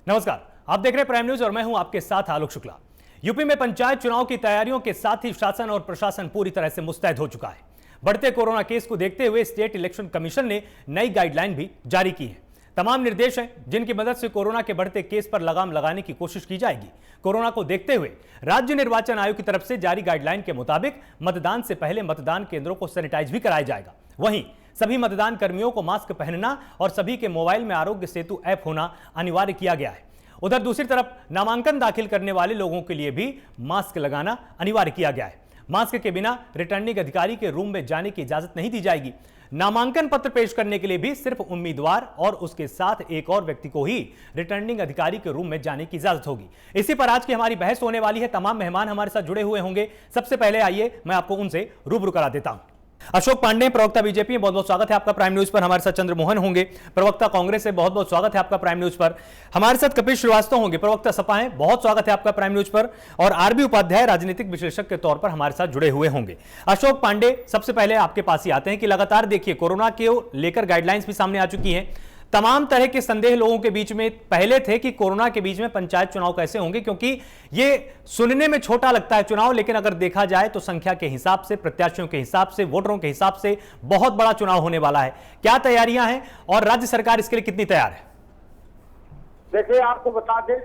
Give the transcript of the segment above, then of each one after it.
नमस्कार, आप देख रहे हैं प्राइम न्यूज और मैं हूं आपके साथ आलोक शुक्ला। यूपी में पंचायत चुनाव की तैयारियों के साथ ही शासन और प्रशासन पूरी तरह से मुस्तैद हो चुका है। बढ़ते कोरोना केस को देखते हुए स्टेट इलेक्शन कमीशन ने नई गाइडलाइन भी जारी की है। तमाम निर्देश हैं जिनकी मदद से कोरोना के बढ़ते केस पर लगाम लगाने की कोशिश की जाएगी। कोरोना को देखते हुए राज्य निर्वाचन आयोग की तरफ से जारी गाइडलाइन के मुताबिक मतदान से पहले मतदान केंद्रों को सैनिटाइज भी कराया जाएगा। वहीं सभी मतदान कर्मियों को मास्क पहनना और सभी के मोबाइल में आरोग्य सेतु ऐप होना अनिवार्य किया गया है। उधर दूसरी तरफ नामांकन दाखिल करने वाले लोगों के लिए भी मास्क लगाना अनिवार्य किया गया है। मास्क के बिना रिटर्निंग अधिकारी के रूम में जाने की इजाजत नहीं दी जाएगी। नामांकन पत्र पेश करने के लिए भी सिर्फ उम्मीदवार और उसके साथ एक और व्यक्ति को ही रिटर्निंग अधिकारी के रूम में जाने की इजाजत होगी। इसी पर आज की हमारी बहस होने वाली है। तमाम मेहमान हमारे साथ जुड़े हुए होंगे। सबसे पहले आइए मैं आपको उनसे रूबरू करा देता हूं। अशोक पांडे, प्रवक्ता बीजेपी, बहुत बहुत स्वागत है आपका प्राइम न्यूज पर। हमारे साथ चंद्रमोहन होंगे, प्रवक्ता कांग्रेस से, बहुत बहुत स्वागत है आपका प्राइम न्यूज पर। हमारे साथ कपिल श्रीवास्तव होंगे, प्रवक्ता सपा हैं, बहुत स्वागत है आपका प्राइम न्यूज पर। और आरबी उपाध्याय राजनीतिक विश्लेषक के तौर पर हमारे साथ जुड़े हुए होंगे। अशोक पांडे, सबसे पहले आपके पास ही आते हैं कि लगातार देखिए कोरोना के लेकर गाइडलाइंस भी सामने आ चुकी हैं। तमाम तरह के संदेह लोगों के बीच में पहले थे कि कोरोना के बीच में पंचायत चुनाव कैसे होंगे, क्योंकि ये सुनने में छोटा लगता है चुनाव, लेकिन अगर देखा जाए तो संख्या के हिसाब से, प्रत्याशियों के हिसाब से, वोटरों के हिसाब से बहुत बड़ा चुनाव होने वाला है। क्या तैयारियां हैं और राज्य सरकार इसके लिए कितनी तैयार है? देखिए, आपको बता दें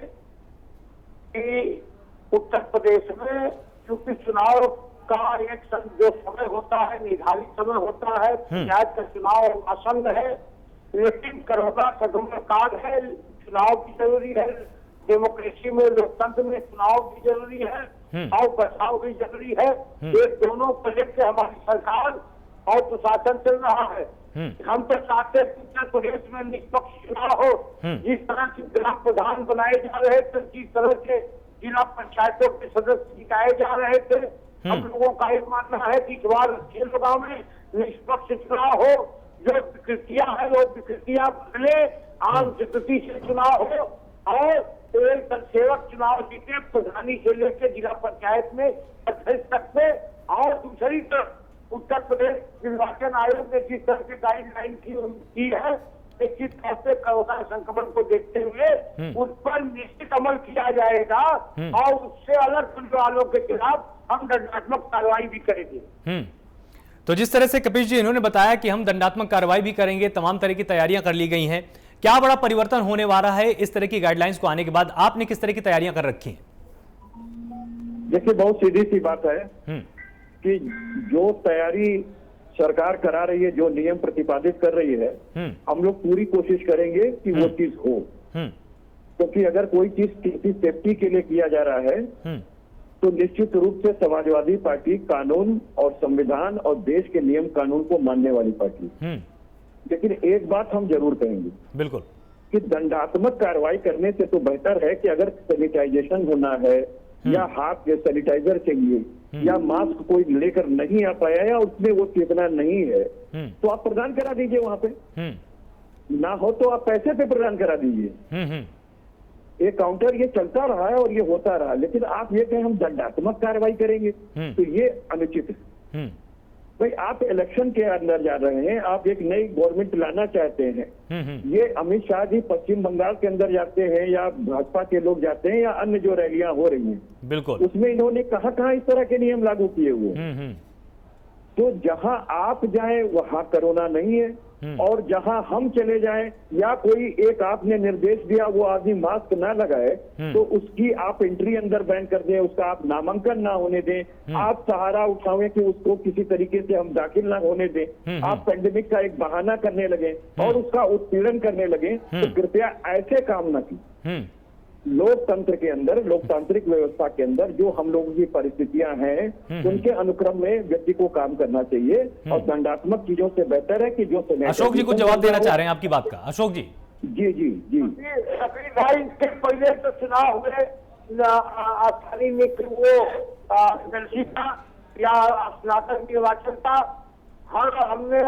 कि उत्तर प्रदेश में चूंकि चुनाव का एक जो समय होता है, निर्धारित समय होता है, पंचायत का चुनाव आसन्न है, लेकिन कोरोना संक्रमण काल है, चुनाव भी जरूरी है। डेमोक्रेसी में, लोकतंत्र में चुनाव भी जरूरी है और बचाव भी जरूरी है। ये दोनों को लेकर हमारी सरकार और प्रशासन चल रहा है। हम तो चाहते हैं कि उत्तर प्रदेश में निष्पक्ष चुनाव हो। जिस तरह से जिला प्रधान बनाए जा रहे थे, जिस तरह से जिला पंचायतों के सदस्य जिताए जा रहे थे, हम लोगों का एक मानना है कि इस बार खेलगांव में निष्पक्ष चुनाव हो। जो विकृतियां हैं वो विकृतियां बदले, आम स्थिति से चुनाव हो और एक सेवक चुनाव जीते, प्रधानी से लेकर जिला पंचायत में अध्यक्ष तक में। और दूसरी तरफ उत्तर प्रदेश निर्वाचन आयोग ने जिस तरह की गाइडलाइन की है, निश्चित तौर से कोरोना संक्रमण को देखते हुए उस पर निश्चित अमल किया जाएगा और उससे अलग होने वालों के खिलाफ हम दंडात्मक कार्रवाई भी करेंगे। तो जिस तरह से कपिल जी इन्होंने बताया कि हम दंडात्मक कार्रवाई भी करेंगे, तमाम तरह की तैयारियां कर ली गई हैं, क्या बड़ा परिवर्तन होने वाला है इस तरह की गाइडलाइंस को आने के बाद? आपने किस तरह की तैयारियां कर रखी हैं? देखिए, बहुत सीधी सी बात है कि जो तैयारी सरकार करा रही है, जो नियम प्रतिपादित कर रही है, हम लोग पूरी कोशिश करेंगे कि वो चीज हो। क्योंकि अगर कोई चीज किसी सेफ्टी के लिए किया जा रहा है तो निश्चित रूप से समाजवादी पार्टी कानून और संविधान और देश के नियम कानून को मानने वाली पार्टी। लेकिन एक बात हम जरूर कहेंगे, बिल्कुल, कि दंडात्मक कार्रवाई करने से तो बेहतर है कि अगर सैनिटाइजेशन होना है या हाथ के सैनिटाइजर चाहिए या मास्क कोई लेकर नहीं आ पाया या उसमें वो चेतना नहीं है, तो आप प्रदान करा दीजिए वहां पे। ना हो तो आप पैसे पे प्रदान करा दीजिए। ये काउंटर ये चलता रहा है और ये होता रहा, लेकिन आप ये कहें हम दंडात्मक कार्रवाई करेंगे तो ये अनुचित है। भाई, आप इलेक्शन के अंदर जा रहे हैं, आप एक नई गवर्नमेंट लाना चाहते हैं। ये अमित शाह जी पश्चिम बंगाल के अंदर जाते हैं या भाजपा के लोग जाते हैं या अन्य जो रैलियां हो रही हैं, बिल्कुल, उसमें इन्होंने कहां इस तरह के नियम लागू किए हुए। तो जहां आप जाएं वहां कोरोना नहीं है, और जहां हम चले जाएं या कोई एक आपने निर्देश दिया वो आदमी मास्क ना लगाए तो उसकी आप एंट्री अंदर बैन कर दें, उसका आप नामांकन ना होने दें, आप सहारा उठावें कि उसको किसी तरीके से हम दाखिल ना होने दें, आप पेंडेमिक का एक बहाना करने लगे और उसका उत्पीड़न करने लगे, तो कृपया ऐसे काम न की। लोकतंत्र के अंदर, लोकतांत्रिक व्यवस्था के अंदर जो हम लोगों की परिस्थितियां हैं उनके अनुक्रम में व्यक्ति को काम करना चाहिए और दंडात्मक चीजों से बेहतर है कि जो। अशोक जी कुछ जवाब देना चाह रहे हैं आपकी बात का? अशोक जी। जी जी जी। सभी भाई, इसके पहले तो चुनाव हुए स्थानीय में, वो या स्नातक निर्वाचन था, हमने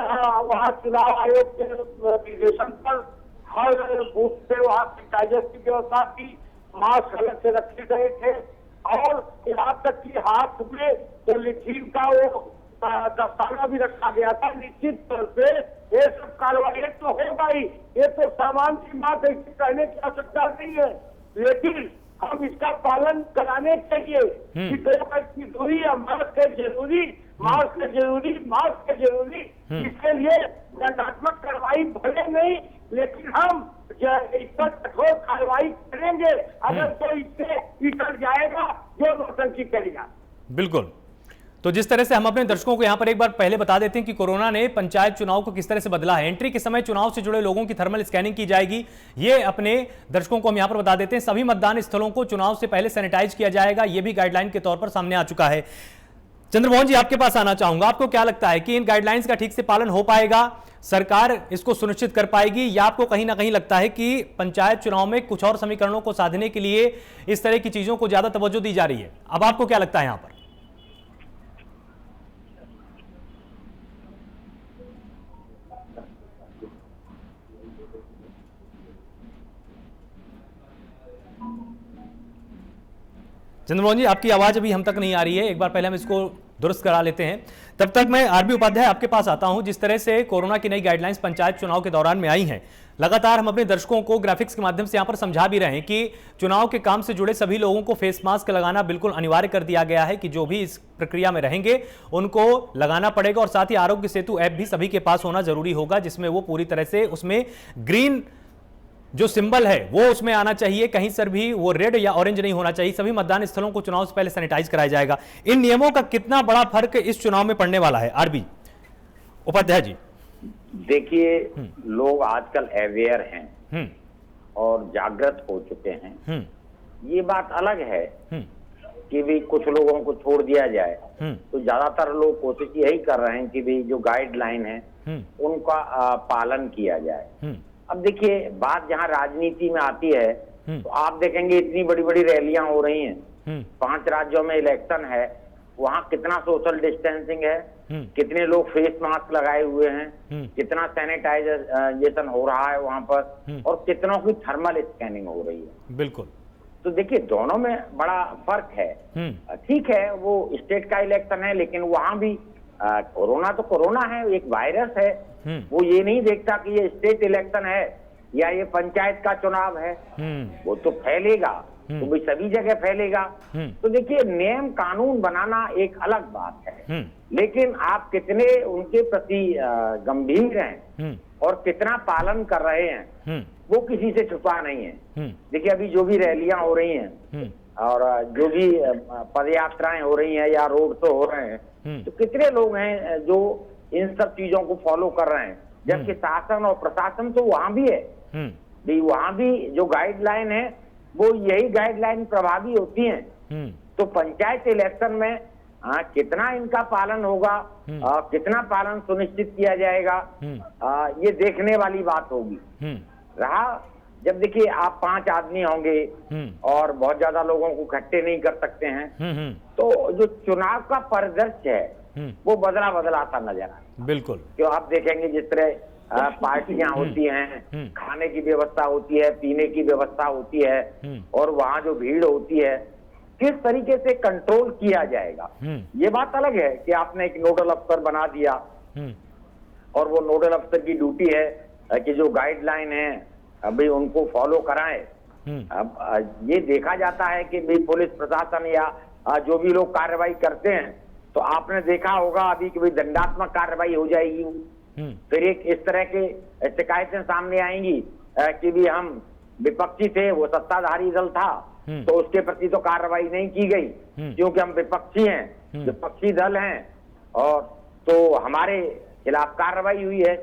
वहाँ चुनाव आयोग के निर्देशन पर हर बूथ पे वहाँ सैनिटाइजर की व्यवस्था की, मास्क अलग से रखे गए थे और यहाँ तक कि हाथ में पॉलीथीन का वो दस्ताना भी रखा गया था। निश्चित तौर पे ये सब कार्रवाई तो होगा ही, ये तो सामान्य सी बात है, कहने की आवश्यकता नहीं है, लेकिन हम इसका पालन कराने चाहिए कि 2 गज की दूरी या मास्क है जरूरी, मास्क है जरूरी, मास्क है जरूरी। इसके लिए दंडात्मक कार्रवाई भले नहीं, लेकिन हम इस पर कठोर कार्रवाई करेंगे अगर कोई इससे इतर जाएगा जो नौटंकी करेगा। बिल्कुल। तो जिस तरह से हम अपने दर्शकों को यहां पर एक बार पहले बता देते हैं कि कोरोना ने पंचायत चुनाव को किस तरह से बदला है। एंट्री के समय चुनाव से जुड़े लोगों की थर्मल स्कैनिंग की जाएगी, ये अपने दर्शकों को हम यहां पर बता देते हैं। सभी मतदान स्थलों को चुनाव से पहले सैनिटाइज किया जाएगा, यह भी गाइडलाइन के तौर पर सामने आ चुका है। चंद्रमोहन जी, आपके पास आना चाहूंगा, आपको क्या लगता है कि इन गाइडलाइंस का ठीक से पालन हो पाएगा, सरकार इसको सुनिश्चित कर पाएगी, या आपको कहीं ना कहीं लगता है कि पंचायत चुनाव में कुछ और समीकरणों को साधने के लिए इस तरह की चीजों को ज्यादा तवज्जो दी जा रही है? अब आपको क्या लगता है यहां पर? चंद्रमोहन जी, आपकी आवाज अभी हम तक नहीं आ रही है, एक बार पहले हम इसको दुरुस्त करा लेते हैं। तब तक मैं आरबी उपाध्याय आपके पास आता हूं। जिस तरह से कोरोना की नई गाइडलाइंस पंचायत चुनाव के दौरान में आई हैं, लगातार हम अपने दर्शकों को ग्राफिक्स के माध्यम से यहां पर समझा भी रहे हैं कि चुनाव के काम से जुड़े सभी लोगों को फेस मास्क लगाना बिल्कुल अनिवार्य कर दिया गया है, कि जो भी इस प्रक्रिया में रहेंगे उनको लगाना पड़ेगा, और साथ ही आरोग्य सेतु ऐप भी सभी के पास होना जरूरी होगा, जिसमें वो पूरी तरह से उसमें ग्रीन जो सिंबल है वो उसमें आना चाहिए, कहीं सर भी वो रेड या ऑरेंज नहीं होना चाहिए। सभी मतदान स्थलों को चुनाव से पहले सैनिटाइज कराया जाएगा। इन नियमों का कितना बड़ा फर्क इस चुनाव में पड़ने वाला है, आरबी उपाध्याय जी? देखिए, लोग आजकल अवेयर हैं और जागृत हो चुके हैं। ये बात अलग है कि भी कुछ लोगों को छोड़ दिया जाए, तो ज्यादातर लोग कोशिश यही कर रहे हैं कि भी जो गाइडलाइन है उनका पालन किया जाए। अब देखिए, बात जहाँ राजनीति में आती है तो आप देखेंगे इतनी बड़ी बड़ी रैलियां हो रही हैं, 5 राज्यों में इलेक्शन है, वहाँ कितना सोशल डिस्टेंसिंग है, कितने लोग फेस मास्क लगाए हुए हैं, कितना सैनिटाइजेशन हो रहा है वहां पर, और कितनों की थर्मल स्कैनिंग हो रही है। बिल्कुल। तो देखिए, दोनों में बड़ा फर्क है। ठीक है, वो स्टेट का इलेक्शन है, लेकिन वहां भी कोरोना तो कोरोना है, एक वायरस है। वो ये नहीं देखता कि ये स्टेट इलेक्शन है या ये पंचायत का चुनाव है, वो तो फैलेगा, तो भी सभी जगह फैलेगा। तो देखिए, नियम कानून बनाना एक अलग बात है, लेकिन आप कितने उनके प्रति गंभीर हैं और कितना पालन कर रहे हैं, वो किसी से छुपा नहीं है। देखिए, अभी जो भी रैलियां हो रही हैं और जो भी पद यात्राएं हो रही हैं या रोड शो हो रहे हैं, तो कितने लोग हैं जो इन सब चीजों को फॉलो कर रहे हैं, जबकि शासन और प्रशासन तो वहां भी है। वहां भी जो गाइडलाइन है वो यही गाइडलाइन प्रभावी होती हैं। तो पंचायत इलेक्शन में कितना इनका पालन होगा, कितना पालन सुनिश्चित किया जाएगा, ये देखने वाली बात होगी। रहा, जब देखिए आप 5 आदमी होंगे और बहुत ज्यादा लोगों को इकट्ठे नहीं कर सकते हैं, तो जो चुनाव का परिदृश्य है वो बदला बदला सा नजर आता। बिल्कुल। क्यों, आप देखेंगे जिस तरह पार्टियां होती हैं, खाने की व्यवस्था होती है, पीने की व्यवस्था होती है, और वहाँ जो भीड़ होती है किस तरीके से कंट्रोल किया जाएगा। ये बात अलग है कि आपने एक नोडल अफसर बना दिया और वो नोडल अफसर की ड्यूटी है कि जो गाइडलाइन है अभी उनको फॉलो कराएं। अब ये देखा जाता है कि भाई पुलिस प्रशासन या जो भी लोग कार्रवाई करते हैं, तो आपने देखा होगा अभी कि भाई दंडात्मक कार्रवाई हो जाएगी, फिर एक इस तरह के शिकायतें सामने आएंगी कि भी हम विपक्षी थे, वो सत्ताधारी दल था, तो उसके प्रति तो कार्रवाई नहीं की गई क्योंकि हम विपक्षी हैं, विपक्षी दल हैं, और तो हमारे खिलाफ कार्रवाई हुई है।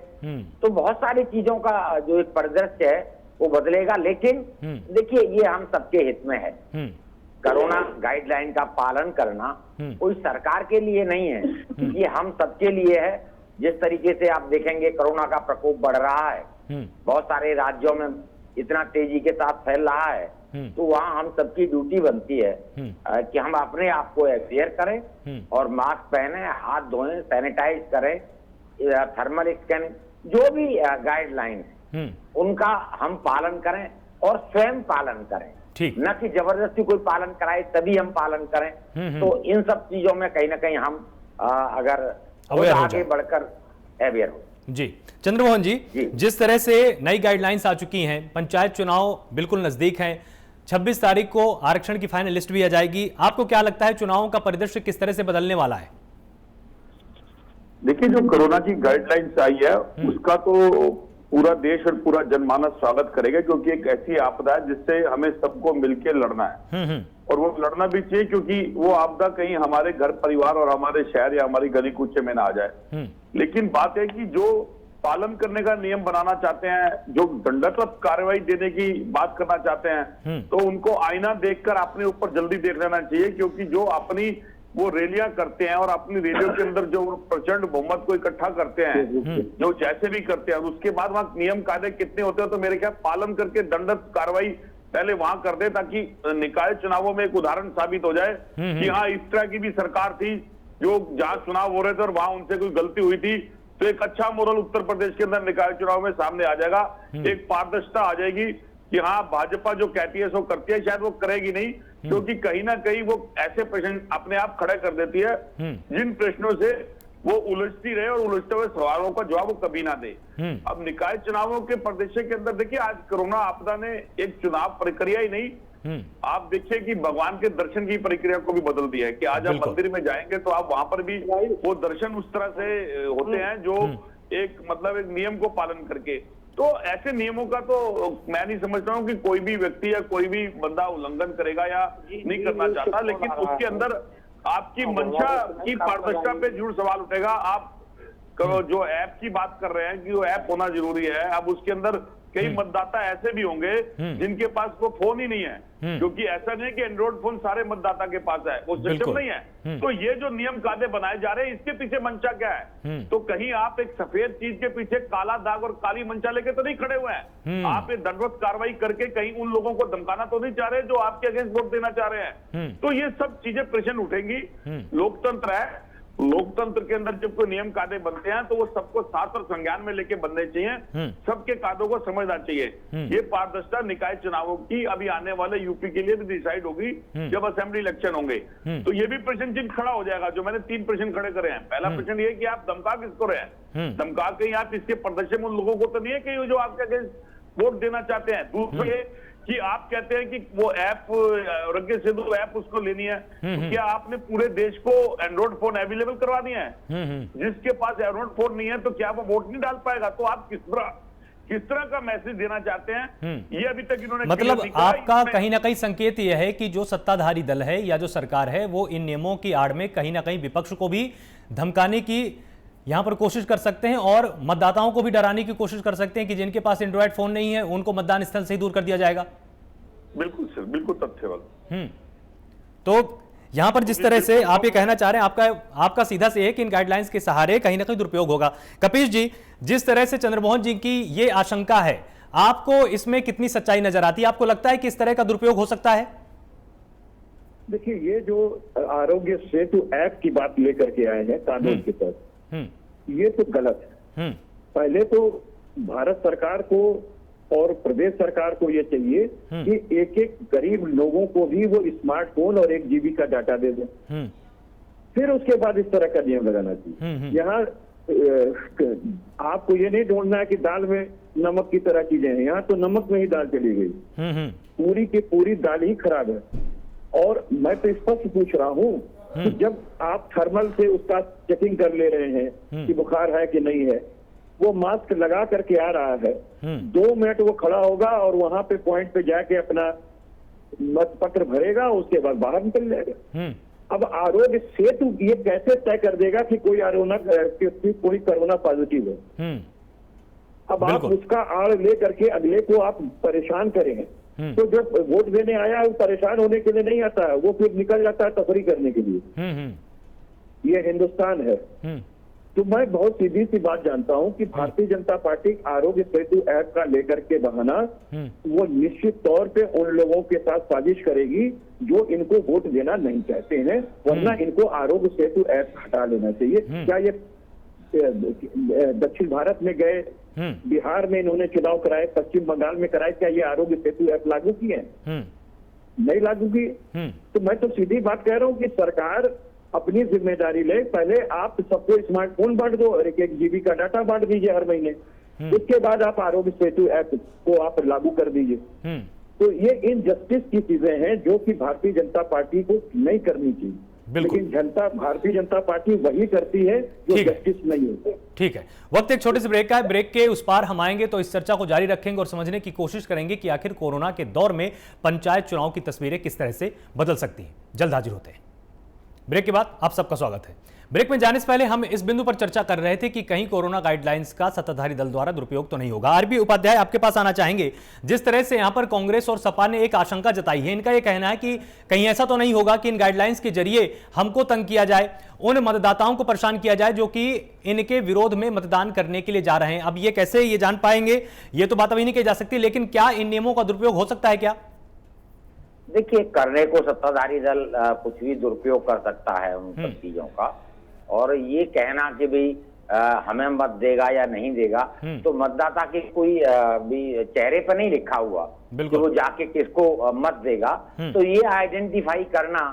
तो बहुत सारी चीजों का जो एक परिदृश्य है वो बदलेगा, लेकिन देखिए, ये हम सबके हित में है। कोरोना गाइडलाइन का पालन करना कोई सरकार के लिए नहीं है, ये हम सबके लिए है। जिस तरीके से आप देखेंगे कोरोना का प्रकोप बढ़ रहा है, बहुत सारे राज्यों में इतना तेजी के साथ फैल रहा है, तो वहाँ हम सबकी ड्यूटी बनती है कि हम अपने आप को अवेयर करें और मास्क पहने, हाथ धोएं, सैनिटाइज करें, थर्मल स्कैनिंग, जो भी गाइडलाइन है उनका हम पालन करें और स्वयं पालन करें, न कि जबरदस्ती कोई पालन कराए तभी हम पालन करें। तो इन सब चीजों में कहीं ना कहीं हम अगर आगे बढ़कर अवेयर हो। जी चंद्रमोहन जी, जिस तरह से नई गाइडलाइंस आ चुकी हैं, पंचायत चुनाव बिल्कुल नजदीक हैं, 26 तारीख को आरक्षण की फाइनल लिस्ट भी आ जाएगी, आपको क्या लगता है चुनावों का परिदृश्य किस तरह से बदलने वाला है? देखिए, जो कोरोना की गाइडलाइंस आई है उसका तो पूरा देश और पूरा जनमानस स्वागत करेगा, क्योंकि एक ऐसी आपदा है जिससे हमें सबको मिलकर लड़ना है और वो लड़ना भी चाहिए, क्योंकि वो आपदा कहीं हमारे घर परिवार और हमारे शहर या हमारी गली कूचे में ना आ जाए। लेकिन बात है कि जो पालन करने का नियम बनाना चाहते हैं, जो दंडात्मक कार्रवाई देने की बात करना चाहते हैं, तो उनको आईना देखकर अपने ऊपर जल्दी देख लेना चाहिए, क्योंकि जो अपनी वो रैलियां करते हैं और अपनी रैलियों के अंदर जो प्रचंड बहुमत को इकट्ठा करते हैं, जो जैसे भी करते हैं, उसके बाद वहां नियम कायदे कितने होते हैं, तो मेरे ख्याल पालन करके दंडात्मक कार्रवाई पहले वहां कर दे, ताकि निकाय चुनावों में एक उदाहरण साबित हो जाए कि हाँ, इस तरह की भी सरकार थी जो जहां चुनाव हो रहे थे और वहां उनसे कोई गलती हुई थी, तो एक अच्छा मोरल उत्तर प्रदेश के अंदर निकाय चुनाव में सामने आ जाएगा। एक पारदर्शिता आ जाएगी कि हाँ, भाजपा जो कहती है सो करती है, शायद वो करेगी नहीं, क्योंकि कहीं ना कहीं वो ऐसे प्रश्न अपने आप खड़े कर देती है जिन प्रश्नों से वो उलझती रहे और उलझते हुए सवालों का जवाब वो कभी ना दे। अब निकाय चुनावों के परिदृश्य के अंदर देखिए, आज कोरोना आपदा ने एक चुनाव प्रक्रिया ही नहीं, आप देखिए कि भगवान के दर्शन की प्रक्रिया को भी बदल दिया है कि आज आप मंदिर में जाएंगे तो आप वहां पर भी वो दर्शन उस तरह से होते हैं जो एक मतलब एक नियम को पालन करके। तो ऐसे नियमों का तो मैं नहीं समझता हूँ कि कोई भी व्यक्ति या कोई भी बंदा उल्लंघन करेगा या नहीं करना चाहता, लेकिन उसके अंदर आपकी मंशा की पारदर्शिता पे जरूर सवाल उठेगा। आप जो ऐप की बात कर रहे हैं कि वो ऐप होना जरूरी है, अब उसके अंदर कई मतदाता ऐसे भी होंगे जिनके पास वो फोन ही नहीं है, क्योंकि ऐसा नहीं है कि एंड्रॉइड फोन सारे मतदाता के पास है, वो सिस्टम नहीं है। तो ये जो नियम कायदे बनाए जा रहे हैं, इसके पीछे मंशा क्या है? तो कहीं आप एक सफेद चीज के पीछे काला दाग और काली मंशा लेके तो नहीं खड़े हुए हैं। आप ये दंडवत कार्रवाई करके कहीं उन लोगों को धमकाना तो नहीं चाह रहे जो आपके अगेंस्ट वोट देना चाह रहे हैं। तो ये सब चीजें प्रश्न उठेंगी। लोकतंत्र है, लोकतंत्र के अंदर जब कोई नियम कायदे बनते हैं तो वो सबको साथ और संज्ञान में लेके बनने चाहिए, सबके कायदों को समझना चाहिए। ये पारदर्शिता निकाय चुनावों की अभी आने वाले यूपी के लिए भी डिसाइड होगी जब असेंबली इलेक्शन होंगे। तो ये भी प्रश्न चिन्ह खड़ा हो जाएगा, जो मैंने 3 प्रश्न खड़े करे हैं। पहला प्रश्न ये कि आप धमका किसको रहे हैं, धमका कहीं आप इसके प्रदर्शन उन लोगों को तो नहीं है कि जो आपके अगेंस्ट वोट देना चाहते हैं। दूसरे कि आप कहते हैं कि वो ऐप रंगे सेतु ऐप उसको लेनी है, तो क्या आपने पूरे देश को एंड्रॉइड फोन अवेलेबल करवा दिए हैं? जिसके पास एंड्रॉइड फोन नहीं है तो क्या वो वोट नहीं डाल पाएगा? तो आप किस तरह का मैसेज देना चाहते हैं, ये अभी तक इन्होंने मतलब आपका कहीं ना कहीं संकेत यह है कि जो सत्ताधारी दल है या जो सरकार है वो इन नियमों की आड़ में कहीं ना कहीं विपक्ष को भी धमकाने की यहां पर कोशिश कर सकते हैं और मतदाताओं को भी डराने की कोशिश कर सकते हैं कि जिनके पास एंड्रॉइड फोन नहीं है उनको मतदान स्थल से ही दूर कर दिया जाएगा। बिल्कुल सर, बिल्कुल तथ्यबद्ध। तो यहां पर जिस तरह से आप ये कहना चाह रहे हैं, आपका सीधा से है कि इन गाइडलाइंस के सहारे कहीं ना कहीं दुरुपयोग होगा। कपीश जी, जिस तरह से चंद्रमोहन जी की ये आशंका है, आपको इसमें कितनी सच्चाई नजर आती है? आपको लगता है कि इस तरह का दुरुपयोग हो सकता है? देखिए, ये जो आरोग्य सेतु ऐप की बात लेकर के आए हैं कानून के तहत, ये तो गलत है। पहले तो भारत सरकार को और प्रदेश सरकार को ये चाहिए कि एक एक गरीब लोगों को भी वो स्मार्टफोन और 1 GB का डाटा दे दें, फिर उसके बाद इस तरह का नियम लगाना चाहिए। यहाँ आपको ये नहीं ढूंढना है कि दाल में नमक की तरह चीजें हैं, यहाँ तो नमक में ही दाल चली गई, पूरी की पूरी दाल ही खराब है। और मैं तो स्पष्ट पूछ रहा हूँ कि जब आप थर्मल से उसका चेकिंग कर ले रहे हैं कि बुखार है कि नहीं है, वो मास्क लगा करके आ रहा है, 2 मिनट वो खड़ा होगा और वहां पे पॉइंट पे जाके अपना मत पत्र भरेगा, उसके बाद बाहर निकल जाएगा। अब आरोग्य सेतु ये कैसे तय कर देगा कि कोई कोरोना पॉजिटिव है? अब आप उसका आड़ ले करके अगले को आप परेशान करें, तो जो वोट देने आया वो परेशान होने के लिए नहीं आता है, वो फिर निकल जाता है तफरी करने के लिए। ये हिंदुस्तान है। तो मैं बहुत सीधी सी बात जानता हूं कि भारतीय जनता पार्टी आरोग्य सेतु ऐप का लेकर के बहाना वो निश्चित तौर पे उन लोगों के साथ साजिश करेगी जो इनको वोट देना नहीं चाहते हैं, वरना इनको आरोग्य सेतु ऐप हटा लेना चाहिए। क्या ये दक्षिण भारत में गए, बिहार में इन्होंने चुनाव कराए, पश्चिम बंगाल में कराए, क्या ये आरोग्य सेतु ऐप लागू किए? नहीं लागू किए। तो मैं तो सीधी बात कह रहा हूं कि सरकार अपनी जिम्मेदारी ले, पहले आप सबको स्मार्टफोन बांट दो और 1-1 GB का डाटा बांट दीजिए हर महीने। उसके बाद आप आरोग्य सेतु ऐप को आप लागू कर दीजिए। तो ये इनजस्टिस की चीजें हैं जो कि भारतीय जनता पार्टी को नहीं करनी चाहिए, लेकिन भारतीय जनता पार्टी वही करती है जो जस्टिस नहीं होता। ठीक है, वक्त एक छोटे से ब्रेक का है। ब्रेक के उस पार हम आएंगे तो इस चर्चा को जारी रखेंगे और समझने की कोशिश करेंगे कि आखिर कोरोना के दौर में पंचायत चुनाव की तस्वीरें किस तरह से बदल सकती हैं। जल्द हाजिर होते हैं। ब्रेक के बाद आप सबका स्वागत है। ब्रेक में जाने से पहले हम इस बिंदु पर चर्चा कर रहे थे कि कहीं कोरोना गाइडलाइंस का सत्ताधारी दल द्वारा दुरुपयोग तो नहीं होगा। आरबी उपाध्याय, आपके पास आना चाहेंगे। जिस तरह से यहां पर कांग्रेस और सपा ने एक आशंका जताई है, इनका यह कहना है कि कहीं ऐसा तो नहीं होगा कि इन गाइडलाइंस के जरिए हमको तंग किया जाए, उन मतदाताओं को परेशान किया जाए जो कि इनके विरोध में मतदान करने के लिए जा रहे हैं। अब ये कैसे ये जान पाएंगे, ये तो बात अभी नहीं की जा सकती, लेकिन क्या इन नियमों का दुरुपयोग हो सकता है क्या? देखिए, करने को सत्ताधारी दल कुछ भी दुरुपयोग कर सकता है उन सब चीजों का, और ये कहना कि भाई हमें मत देगा या नहीं देगा, तो मतदाता के कोई भी चेहरे पर नहीं लिखा हुआ कि वो जाके किसको मत देगा, तो ये आइडेंटिफाई करना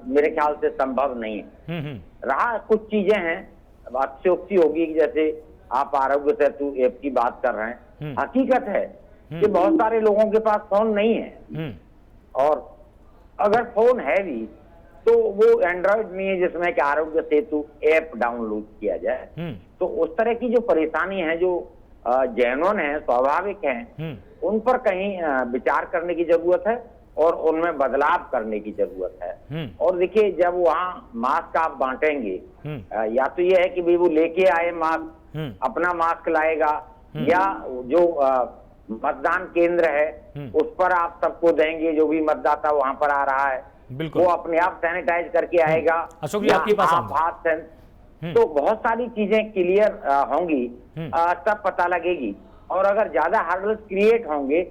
मेरे ख्याल से संभव नहीं है। रहा कुछ चीजें हैं, अतिशयोक्ति होगी कि जैसे आप आरोग्य सेतु ऐप की बात कर रहे हैं, हकीकत है कि बहुत सारे लोगों के पास फोन नहीं है, और अगर फोन है भी तो वो एंड्रॉइड नहीं है जिसमें कि आरोग्य सेतु ऐप डाउनलोड किया जाए। तो उस तरह की जो परेशानी है, जो जेन्युइन है, स्वाभाविक है, उन पर कहीं विचार करने की जरूरत है और उनमें बदलाव करने की जरूरत है। और देखिए, जब वहाँ मास्क आप बांटेंगे, या तो ये है कि भाई वो लेके आए मास्क, अपना मास्क लाएगा, या जो मतदान केंद्र है उस पर आप सबको देंगे, जो भी मतदाता वहां पर आ रहा है वो अपने आप सैनिटाइज करके आएगा, अशोक जी आपके पास आप हाथ तो बहुत सारी चीजें क्लियर होंगी, तब पता लगेगी। और अगर ज्यादा हर्डल्स क्रिएट होंगे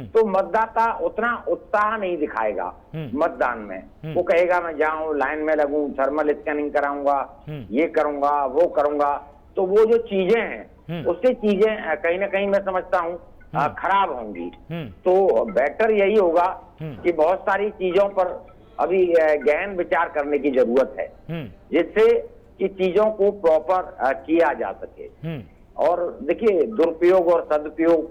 तो मतदाता उतना उत्साह नहीं दिखाएगा मतदान में। वो कहेगा मैं जाऊं, लाइन में लगूं, थर्मल स्कैनिंग कराऊंगा, ये करूंगा, वो करूंगा। तो वो जो चीजें हैं उससे चीजें कहीं ना कहीं मैं समझता हूं खराब होंगी। तो बेटर यही होगा कि बहुत सारी चीजों पर अभी गहन विचार करने की जरूरत है, जिससे कि चीजों को प्रॉपर किया जा सके। और देखिए, दुरुपयोग और सदुपयोग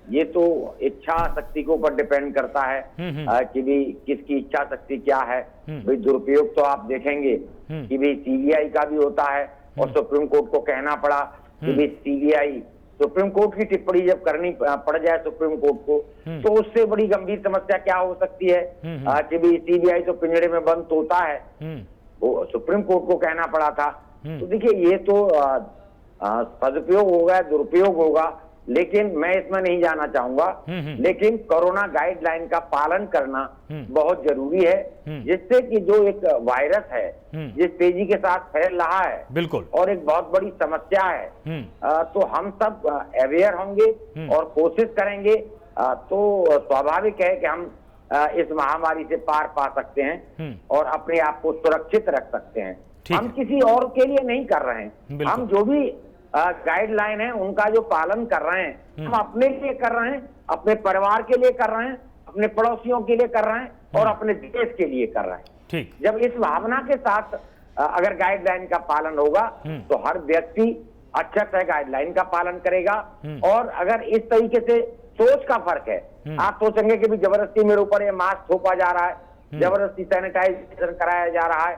ये तो इच्छा शक्ति के ऊपर डिपेंड करता है कि भाई किसकी इच्छा शक्ति क्या है। भाई दुरुपयोग तो आप देखेंगे कि भाई सीबीआई का भी होता है, और सुप्रीम कोर्ट को कहना पड़ा कि भाई सीबीआई, सुप्रीम कोर्ट की टिप्पणी जब करनी पड़ जाए सुप्रीम कोर्ट को, तो उससे बड़ी गंभीर समस्या क्या हो सकती है कि भाई सीबीआई तो पिंजरे में बंद होता है, वो सुप्रीम कोर्ट को कहना पड़ा था। तो देखिए, ये तो सदुपयोग होगा, दुरुपयोग होगा, लेकिन मैं इसमें नहीं जाना चाहूंगा। लेकिन कोरोना गाइडलाइन का पालन करना बहुत जरूरी है, जिससे कि जो एक वायरस है जिस तेजी के साथ फैल रहा है, बिल्कुल, और एक बहुत बड़ी समस्या है, तो हम सब अवेयर होंगे और कोशिश करेंगे, तो स्वाभाविक है कि हम इस महामारी से पार पा सकते हैं और अपने आप को सुरक्षित रख सकते हैं। हम किसी और के लिए नहीं कर रहे हैं, हम जो भी गाइडलाइन है उनका जो पालन कर रहे हैं, हम अपने लिए कर रहे हैं, अपने परिवार के लिए कर रहे हैं, अपने पड़ोसियों के लिए कर रहे हैं और अपने देश के लिए कर रहे हैं। ठीक, जब इस भावना के साथ अगर गाइडलाइन का पालन होगा तो हर व्यक्ति अच्छा से गाइडलाइन का पालन करेगा। और अगर इस तरीके से सोच का फर्क है, आप सोचेंगे कि भी जबरदस्ती मेरे ऊपर ये मास्क थोपा जा रहा है, जबरदस्ती सैनिटाइजेशन कराया जा रहा है,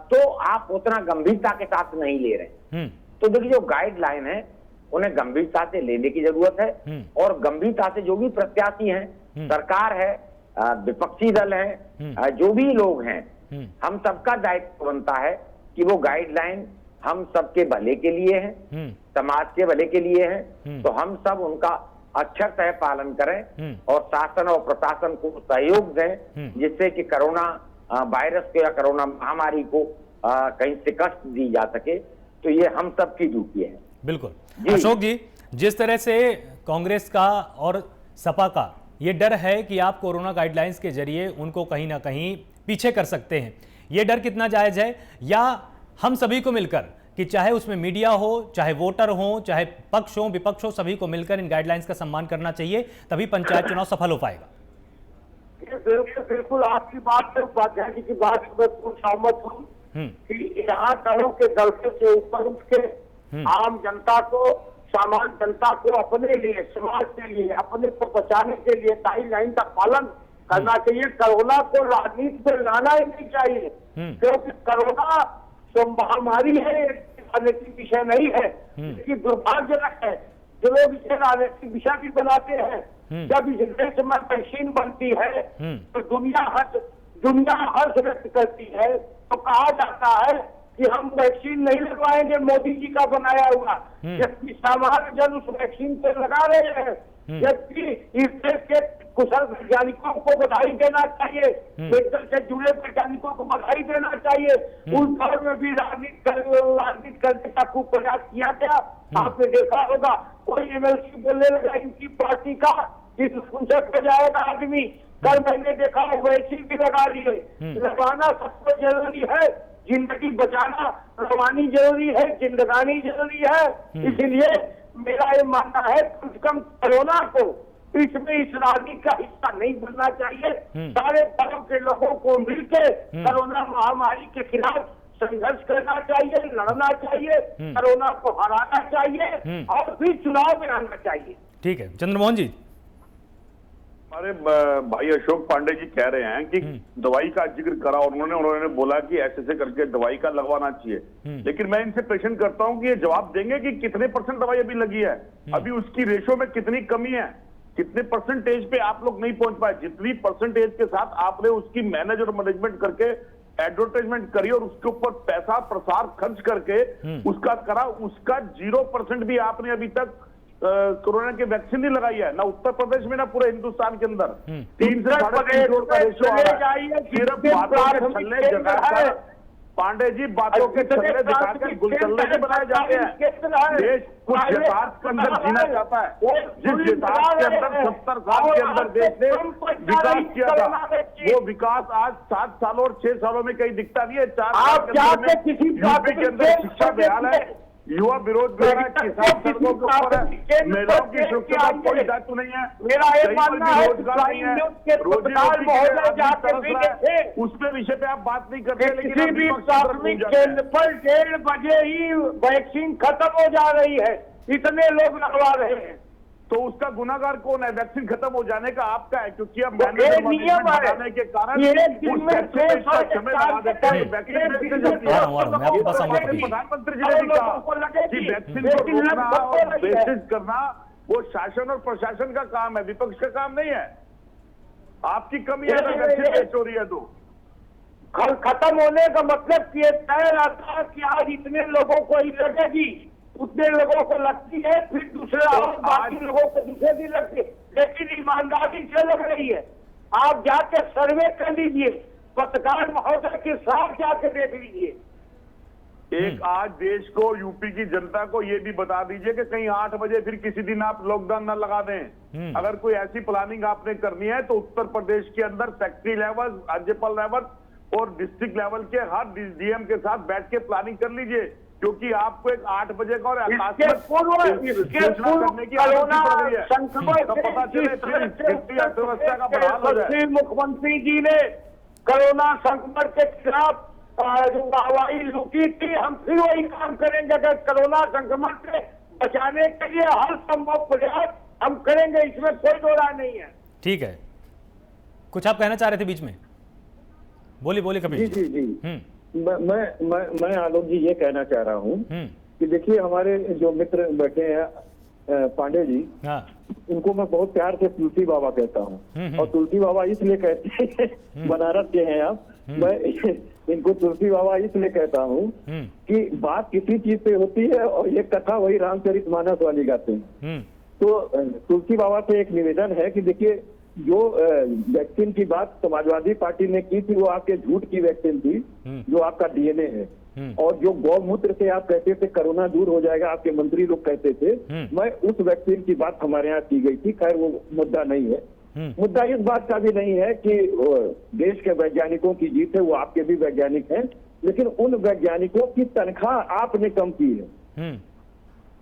तो आप उतना गंभीरता के साथ नहीं ले रहे। तो देखिए, जो गाइडलाइन है उन्हें गंभीरता से लेने की जरूरत है, और गंभीरता से जो भी प्रत्याशी हैं, सरकार है, विपक्षी दल है, जो भी लोग हैं, हम सबका दायित्व बनता है कि वो गाइडलाइन हम सबके भले के लिए है, समाज के भले के लिए है। तो हम सब उनका अक्षरशः पालन करें और शासन और प्रशासन को सहयोग दें, जिससे कि कोरोना वायरस को या कोरोना महामारी को कहीं शिकस्त दी जा सके। तो ये हम सब की ड्यूटी है। बिल्कुल अशोक जी, जिस तरह से कांग्रेस का और सपा का ये डर है कि आप कोरोना गाइडलाइंस के जरिए उनको कहीं ना कहीं पीछे कर सकते हैं, ये डर कितना जायज है? या हम सभी को मिलकर, कि चाहे उसमें मीडिया हो, चाहे वोटर हो, चाहे पक्ष हो, विपक्ष हो, सभी को मिलकर इन गाइडलाइंस का सम्मान करना चाहिए, तभी पंचायत चुनाव सफल हो पाएगा? ये बिल्कुल आपकी बात से, उपाध्याय जी की बात से मैं पूर्ण सहमत हूँ कि यहाँ दलों के दलके से ऊपर उठ के आम जनता को, सामान्य जनता को अपने लिए, समाज के लिए, अपने को बचाने के लिए गाइडलाइन का पालन करना चाहिए। कोरोना को राजनीति में लाना ही नहीं चाहिए, क्योंकि कोरोना तो महामारी है, राजनीतिक विषय नहीं है। इसकी दुर्भाग्यजनक है जो लोग इसे राजनीतिक विषय भी बनाते हैं। जब इस देश में वैक्सीन बनती है तो दुनिया हर्ष व्यक्त करती है, तो कहा जाता है कि हम वैक्सीन नहीं लगवाएंगे मोदी जी का बनाया हुआ, जबकि सामान्य जन उस वैक्सीन को लगा रहे हैं। जबकि इस देश के कुशल वैज्ञानिकों को बधाई देना चाहिए, मेडिकल से जुड़े वैज्ञानिकों को बधाई देना चाहिए। उस दौर में भी राजनीति करने का खूब प्रयास किया गया। आपने देखा होगा कोई एमएलसी बोलने लगा इनकी पार्टी का, इस हो जाएगा आदमी। कल मैंने देखा वैक्सीन भी लगा ली है। लगवाना सबको जरूरी है, जिंदगी बचाना रवानी जरूरी है, जिंदगानी जरूरी है। इसलिए मेरा ये मानना है कम से कम कोरोना को इसमें इस राजनीति का हिस्सा नहीं बनना चाहिए। सारे दलों के लोगों को मिलकर कोरोना महामारी के खिलाफ संघर्ष करना चाहिए, लड़ना चाहिए, कोरोना को हराना चाहिए और फिर चुनाव में आना चाहिए। ठीक है चंद्रमोहन जी। हमारे भाई अशोक पांडे जी कह रहे हैं कि दवाई का जिक्र करा और उन्होंने बोला कि ऐसे करके दवाई का लगवाना चाहिए। लेकिन मैं इनसे प्रश्न करता हूं कि ये जवाब देंगे कि कितने % दवाई अभी लगी है, अभी उसकी रेशो में कितनी कमी है, कितने परसेंटेज पे आप लोग नहीं पहुंच पाए। जितनी परसेंटेज के साथ आपने उसकी मैनेज और मैनेजमेंट करके एडवर्टाइजमेंट करी और उसके ऊपर पैसा प्रसार खर्च करके उसका करा, उसका 0% भी आपने अभी तक कोरोना की वैक्सीन नहीं लगाई है, ना उत्तर प्रदेश में ना पूरे हिंदुस्तान के अंदर। 3 से 3.5 करोड़ का रेशो आ रहा है। सिर्फ बातों के छल्ले जगाकर, पांडे जी बातों के छल्ले दिखाकर गुलछल्ले नहीं बनाए जाते हैं। देश कुछ यथार्थ के अंदर जीना चाहता है। जिस यथार्थ के अंदर 70 साल के अंदर देश ने विकास किया था, वो विकास आज 7 सालों और 6 सालों में कहीं दिखता नहीं है। 4 साल के अंदर शिक्षा बेहाल है, युवा बेरोजगार है, किसान सड़कों के ऊपर है, महिलाओं की सुरक्षा का कोई दायित्व नहीं है, मेरा ये मानना है रोजगार नहीं है, उसके विषय पे आप बात नहीं करते। किसी भी प्राथमिक केंद्र पर 1:30 बजे ही वैक्सीन खत्म हो जा रही है, इतने लोग लगवा रहे हैं। तो उसका गुनाहगार कौन है? वैक्सीन खत्म हो जाने का आपका है, क्योंकि अब नियम बनाने के कारण प्रधानमंत्री जी ने कहा कि वैक्सीन को रोकना और बेसिस करना वो शासन और प्रशासन का काम है, विपक्ष का काम नहीं है। आपकी कमी है अगर वैक्सीन पेश हो रही है तो। खत्म होने का मतलब ये तय रहता है कि आज इतने लोगों को ही लगेगी, उतने लोगों को लगती है, फिर दूसरे और बाकी लोगों को दूसरे भी लगती है, लेकिन ईमानदारी से लग रही है। आप जाके सर्वे कर लीजिए, पत्रकार महोदय के साथ जाके देख लीजिए। एक आज देश को, यूपी की जनता को ये भी बता दीजिए कि कहीं 8 बजे फिर किसी दिन आप लॉकडाउन न लगा दें। अगर कोई ऐसी प्लानिंग आपने करनी है तो उत्तर प्रदेश के अंदर फैक्ट्री लेवल, राज्यपाल लेवल और डिस्ट्रिक्ट लेवल के हर डीएम के साथ बैठ के प्लानिंग कर लीजिए, क्योंकि आपको एक 8 बजे का और करने की आदत पड़ गई है। पता चले फिर अर्थव्यवस्था का बहाल हो जाए। मुख्यमंत्री जी ने कोरोना संक्रमण के खिलाफ जो वाहवाही लूटी थी, हम फिर वही काम करेंगे। अगर कोरोना संक्रमण से बचाने के लिए हर संभव प्रयास हम करेंगे, इसमें कोई दो राय नहीं है। ठीक है, कुछ आप कहना चाह रहे थे बीच में, बोलिए कपिल जी। जी मैं आलोक जी ये कहना चाह रहा हूँ कि देखिए हमारे जो मित्र बैठे हैं पांडे जी, इनको मैं बहुत प्यार से तुलसी बाबा कहता हूँ। और तुलसी बाबा इसलिए कहते हैं, बनारस के हैं आप, मैं इनको तुलसी बाबा इसलिए कहता हूँ कि बात किसी चीज पे होती है और ये कथा वही रामचरितमानस वाली गाते हैं। तो तुलसी बाबा से एक निवेदन है कि देखिए जो वैक्सीन की बात समाजवादी पार्टी ने की थी वो आपके झूठ की वैक्सीन थी, जो आपका डीएनए है। और जो गौमूत्र से आप कहते थे कोरोना दूर हो जाएगा, आपके मंत्री लोग कहते थे, मैं उस वैक्सीन की बात हमारे यहाँ की गई थी। खैर वो मुद्दा नहीं है। मुद्दा इस बात का भी नहीं है कि देश के वैज्ञानिकों की जीत है, वो आपके भी वैज्ञानिक हैं, लेकिन उन वैज्ञानिकों की तनख्वाह आपने कम की है।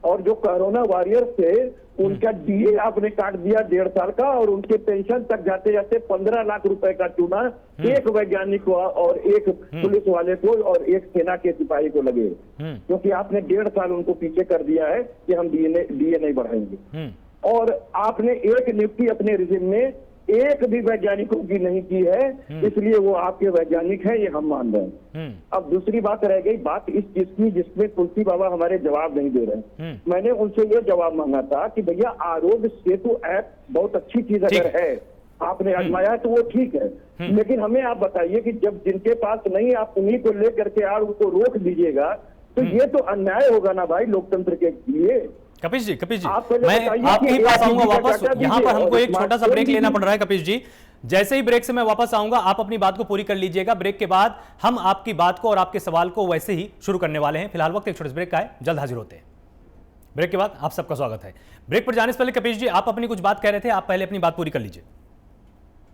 और जो कोरोना वॉरियर्स थे उनका डीए आपने काट दिया 1.5 साल का, और उनके पेंशन तक जाते जाते 15 लाख रुपए का चूना एक वैज्ञानिक को और एक पुलिस वाले को और एक सेना के सिपाही को लगे, क्योंकि आपने 1.5 साल उनको पीछे कर दिया है कि हम डीए नहीं बढ़ाएंगे। और आपने एक नियुक्ति अपने रिजिम में एक भी वैज्ञानिकों की नहीं की है, इसलिए वो आपके वैज्ञानिक हैं, ये हम मान रहे हैं। अब दूसरी बात रह गई बात इस चीज की जिसमें तुलसी बाबा हमारे जवाब नहीं दे रहे हैं। मैंने उनसे ये जवाब मांगा था कि भैया आरोग्य सेतु ऐप बहुत अच्छी चीज अगर है, आपने आजमाया तो वो ठीक है, लेकिन हमें आप बताइए कि जब जिनके पास नहीं आप उन्हीं को लेकर के आप उनको रोक दीजिएगा तो ये तो अन्याय होगा ना भाई लोकतंत्र के लिए। कपिश जी मैं आपके ही पास आऊंगा वापस। यहाँ पर हमको एक छोटा सा ब्रेक लेना पड़ रहा है कपिश जी। जैसे ही ब्रेक से मैं वापस आऊंगा आप अपनी बात को पूरी कर लीजिएगा। ब्रेक के बाद हम आपकी बात को और आपके सवाल को वैसे ही शुरू करने वाले हैं। फिलहाल वक्त एक छोटे से ब्रेक का है, जल्द हाजिर होते हैं। ब्रेक के बाद आप सबका स्वागत है। ब्रेक पर जाने से पहले कपिश जी आप अपनी कुछ बात कह रहे थे, आप पहले अपनी बात पूरी कर लीजिए।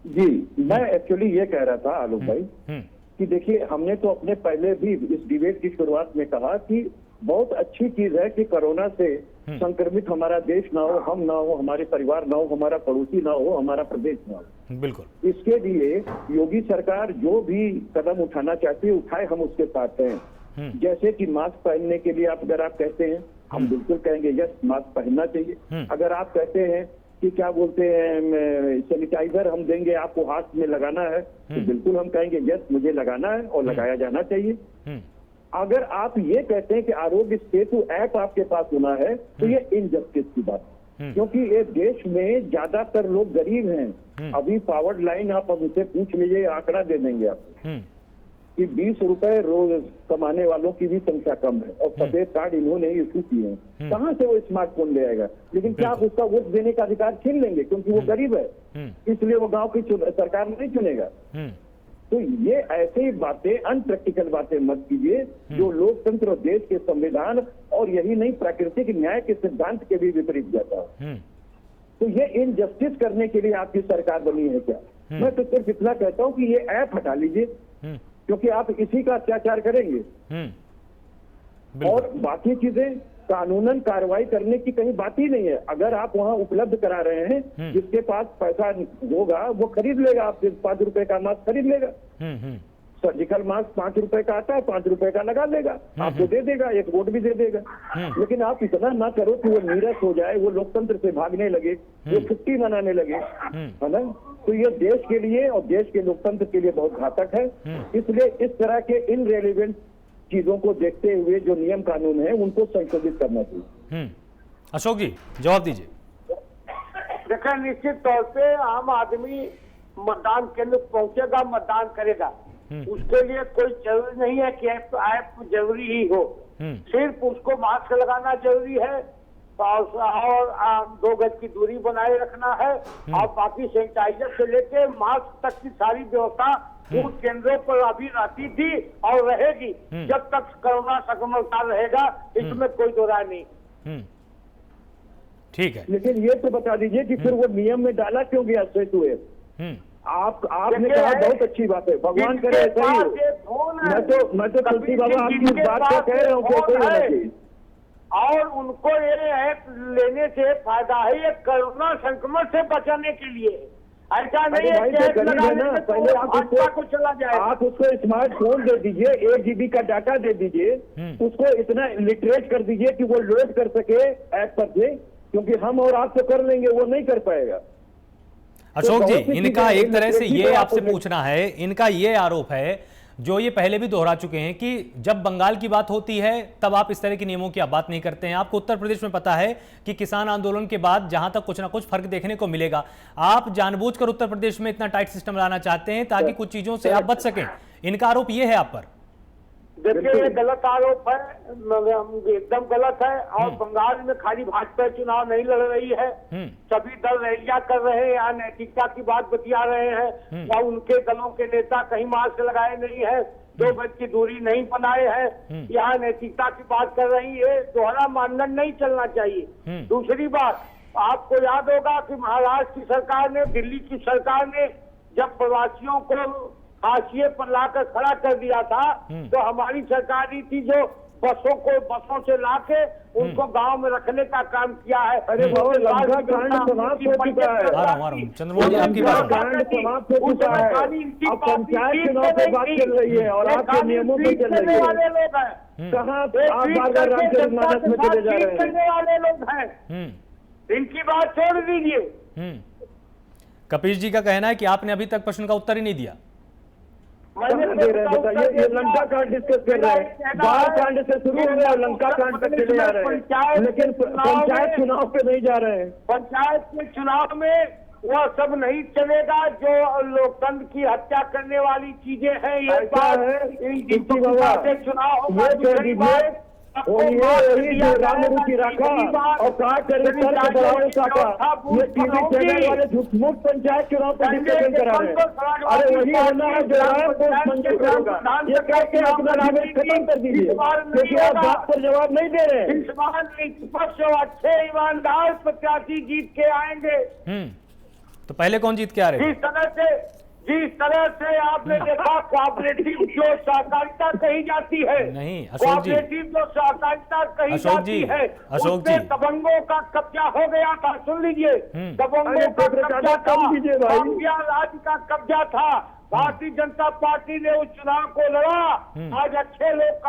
जी, मैं एक्चुअली ये कह रहा था आलोक भाई कि देखिए हमने तो अपने पहले भी इस डिबेट की शुरुआत में कहा कि बहुत अच्छी चीज है कि कोरोना से संक्रमित हमारा देश ना हो, हम ना हो, हमारे परिवार ना हो, हमारा पड़ोसी ना हो, हमारा प्रदेश ना हो। बिल्कुल। इसके लिए योगी सरकार जो भी कदम उठाना चाहती है उठाए, हम उसके साथ हैं। जैसे कि मास्क पहनने के लिए अगर आप कहते हैं हम बिल्कुल कहेंगे यस मास्क पहनना चाहिए। अगर आप कहते हैं कि क्या बोलते हैं सैनिटाइजर हम देंगे आपको हाथ में लगाना है, तो बिल्कुल हम कहेंगे यस मुझे लगाना है और लगाया जाना चाहिए। अगर आप ये कहते हैं कि आरोग्य सेतु ऐप आपके पास होना है तो ये इनजस्टिस की बात है, क्योंकि ये देश में ज्यादातर लोग गरीब हैं। अभी पावर्ड लाइन आप उनसे पूछ लीजिए, आंकड़ा दे देंगे आपको कि 20 रुपए रोज कमाने वालों की भी संख्या कम है और सफेद कार्ड इन्होंने इशू किए हैं। कहाँ से वो स्मार्टफोन ले आएगा? लेकिन क्या आप उसका वोट देने का अधिकार छीन लेंगे क्योंकि वो गरीब है, इसलिए वो गांव की सरकार नहीं चुनेगा? तो ये ऐसे ही बातें अनप्रैक्टिकल बातें मत कीजिए जो लोकतंत्र और देश के संविधान और यही नहीं प्राकृतिक न्याय के सिद्धांत के भी विपरीत जाता है। तो ये इनजस्टिस करने के लिए आपकी सरकार बनी है क्या? मैं तो सिर्फ इतना कहता हूँ कि ये ऐप हटा लीजिए, क्योंकि आप इसी का अत्याचार करेंगे। और बाकी चीजें कानूनन कार्रवाई करने की कहीं बात ही नहीं है। अगर आप वहां उपलब्ध करा रहे हैं, जिसके पास पैसा होगा वो खरीद लेगा, आपसे 5 रुपए का मास्क खरीद लेगा। सर्जिकल मास्क 5 रुपए का आता है, 5 रुपए का लगा लेगा, आपको दे देगा, एक वोट भी दे देगा। लेकिन आप इतना ना करो कि वो नीरस हो जाए, वो लोकतंत्र से भागने लगे, वो छुट्टी मनाने लगे, है ना? तो ये देश के लिए और देश के लोकतंत्र के लिए बहुत घातक है। इसलिए इस तरह के इनरेलेवेंट चीजों को देखते हुए जो नियम कानून है उनको संशोधित करना चाहिए। अशोक जी जवाब दीजिए। देखिए, निश्चित तौर पे आम आदमी मतदान केंद्र पहुंचेगा, मतदान करेगा, उसके लिए कोई जरूरी नहीं है कि ऐप जरूरी ही हो। सिर्फ उसको मास्क लगाना जरूरी है और 2 गज की दूरी बनाए रखना है और बाकी सैनिटाइजर से लेके मास्क तक की सारी व्यवस्था उन केंद्रों पर अभी रहती थी और रहेगी जब तक कोरोना संक्रमण काल रहेगा, इसमें कोई दो राय नहीं। ठीक है, लेकिन ये तो बता दीजिए कि फिर वो नियम में डाला क्यों गया सेतु ऐप? आपने कहा बहुत अच्छी बात है, भगवान करे ऐसा ही हो। मैं तो तुलसी बाबा आपकी बात को कह रहा हूँ कि कोई होना चाहिए। और उनको ये ऐप लेने से फायदा है, ये कोरोना संक्रमण से बचाने के लिए। ऐसा नहीं है कि ऐप लगाने से पहले आपको चला जाए। आप उसको स्मार्टफोन दे दीजिए, 1 GB का डाटा दे दीजिए, उसको इतना लिटरेट कर दीजिए कि वो लोड कर सके ऐप पर से, क्योंकि हम और आप तो कर लेंगे, वो नहीं कर पाएगा। अशोक जी, इनका एक तरह से ये आपसे पूछना है, इनका ये आरोप है जो ये पहले भी दोहरा चुके हैं कि जब बंगाल की बात होती है तब आप इस तरह के नियमों की आप बात नहीं करते हैं। आपको उत्तर प्रदेश में पता है कि किसान आंदोलन के बाद जहां तक कुछ ना कुछ फर्क देखने को मिलेगा, आप जानबूझकर उत्तर प्रदेश में इतना टाइट सिस्टम लाना चाहते हैं ताकि कुछ चीजों से आप बच सकें। इनका आरोप ये है आप पर। देखिए, ये गलत आरोप है, एकदम गलत है। और बंगाल में खाली भाजपा चुनाव नहीं लड़ रही है, सभी दल रैलियां कर रहे हैं, यहाँ नैतिकता की बात बतिया रहे हैं, या उनके दलों के नेता कहीं मास्क लगाए नहीं है, 2 गज की दूरी नहीं बनाए हैं, यहाँ नैतिकता की बात कर रही है। दोहरा मानदंड नहीं चलना चाहिए। दूसरी बात, आपको याद होगा कि महाराष्ट्र की सरकार ने, दिल्ली की सरकार ने जब प्रवासियों को हाशिए पर लाकर खड़ा कर दिया था, तो हमारी सरकार ही थी जो बसों से लाके उनको गांव में रखने का काम किया है। अरे वो लंका कांड समाप्त हो चुका है। आ रहा हूं चंद्रमोहन जी, आपकी बात कांड समाप्त हो चुका है। अब पंचायत चुनाव पे बात चल रही है और आपके नियमों पे चल रही है। कहाँ आप बार-बार रामचरितमानस में चले जा रहे हैं? वाले लोग हैं, इनकी बात छोड़ दीजिए। कपीश जी का कहना है कि आपने अभी तक प्रश्न का उत्तर ही नहीं दिया। दे रहे हैं, बताइए। ये लंका कांड डिस्कस कर रहे हैं, बाढ़ कांड से शुरू हो गया, लंका कांड तक चले जा रहे हैं, लेकिन पंचायत चुनाव पे नहीं जा रहे हैं। पंचायत के चुनाव में वह सब नहीं चलेगा जो लोकतंत्र की हत्या करने वाली चीजें हैं। ये बात है, चुनाव होगा, दूसरी बात वही जो रामरू की रखा और कहा करेक्टर को बढ़ाओ साका, ये टीवी चैनल वाले झूठ पंचायत चुनाव पर डिस्कशन करा रहे हैं। अरे वही होना है जो राम को मंजूर करेगा। ये कह के अपना नागरिक खत्म कर दीजिए, क्योंकि आप बात पर जवाब नहीं दे रहे हैं। इस बार निष्पक्ष और अच्छे ईमानदार प्रत्याशी जीत के आएंगे। तो पहले कौन जीत के आ रहे हैं? जिस तरह से आपने देखा कोऑपरेटिव जो सहकारिता कही जाती है, नहीं अशोक जी, कोऑपरेटिव जो सहकारिता कही जाती है, अशोक जी, दबंगों का कब्जा हो गया था। सुन लीजिए, दबंगों का कब्जा था, माफिया राज का कब्जा था। भारतीय जनता पार्टी ने उस चुनाव को लड़ा, आज अच्छे लोग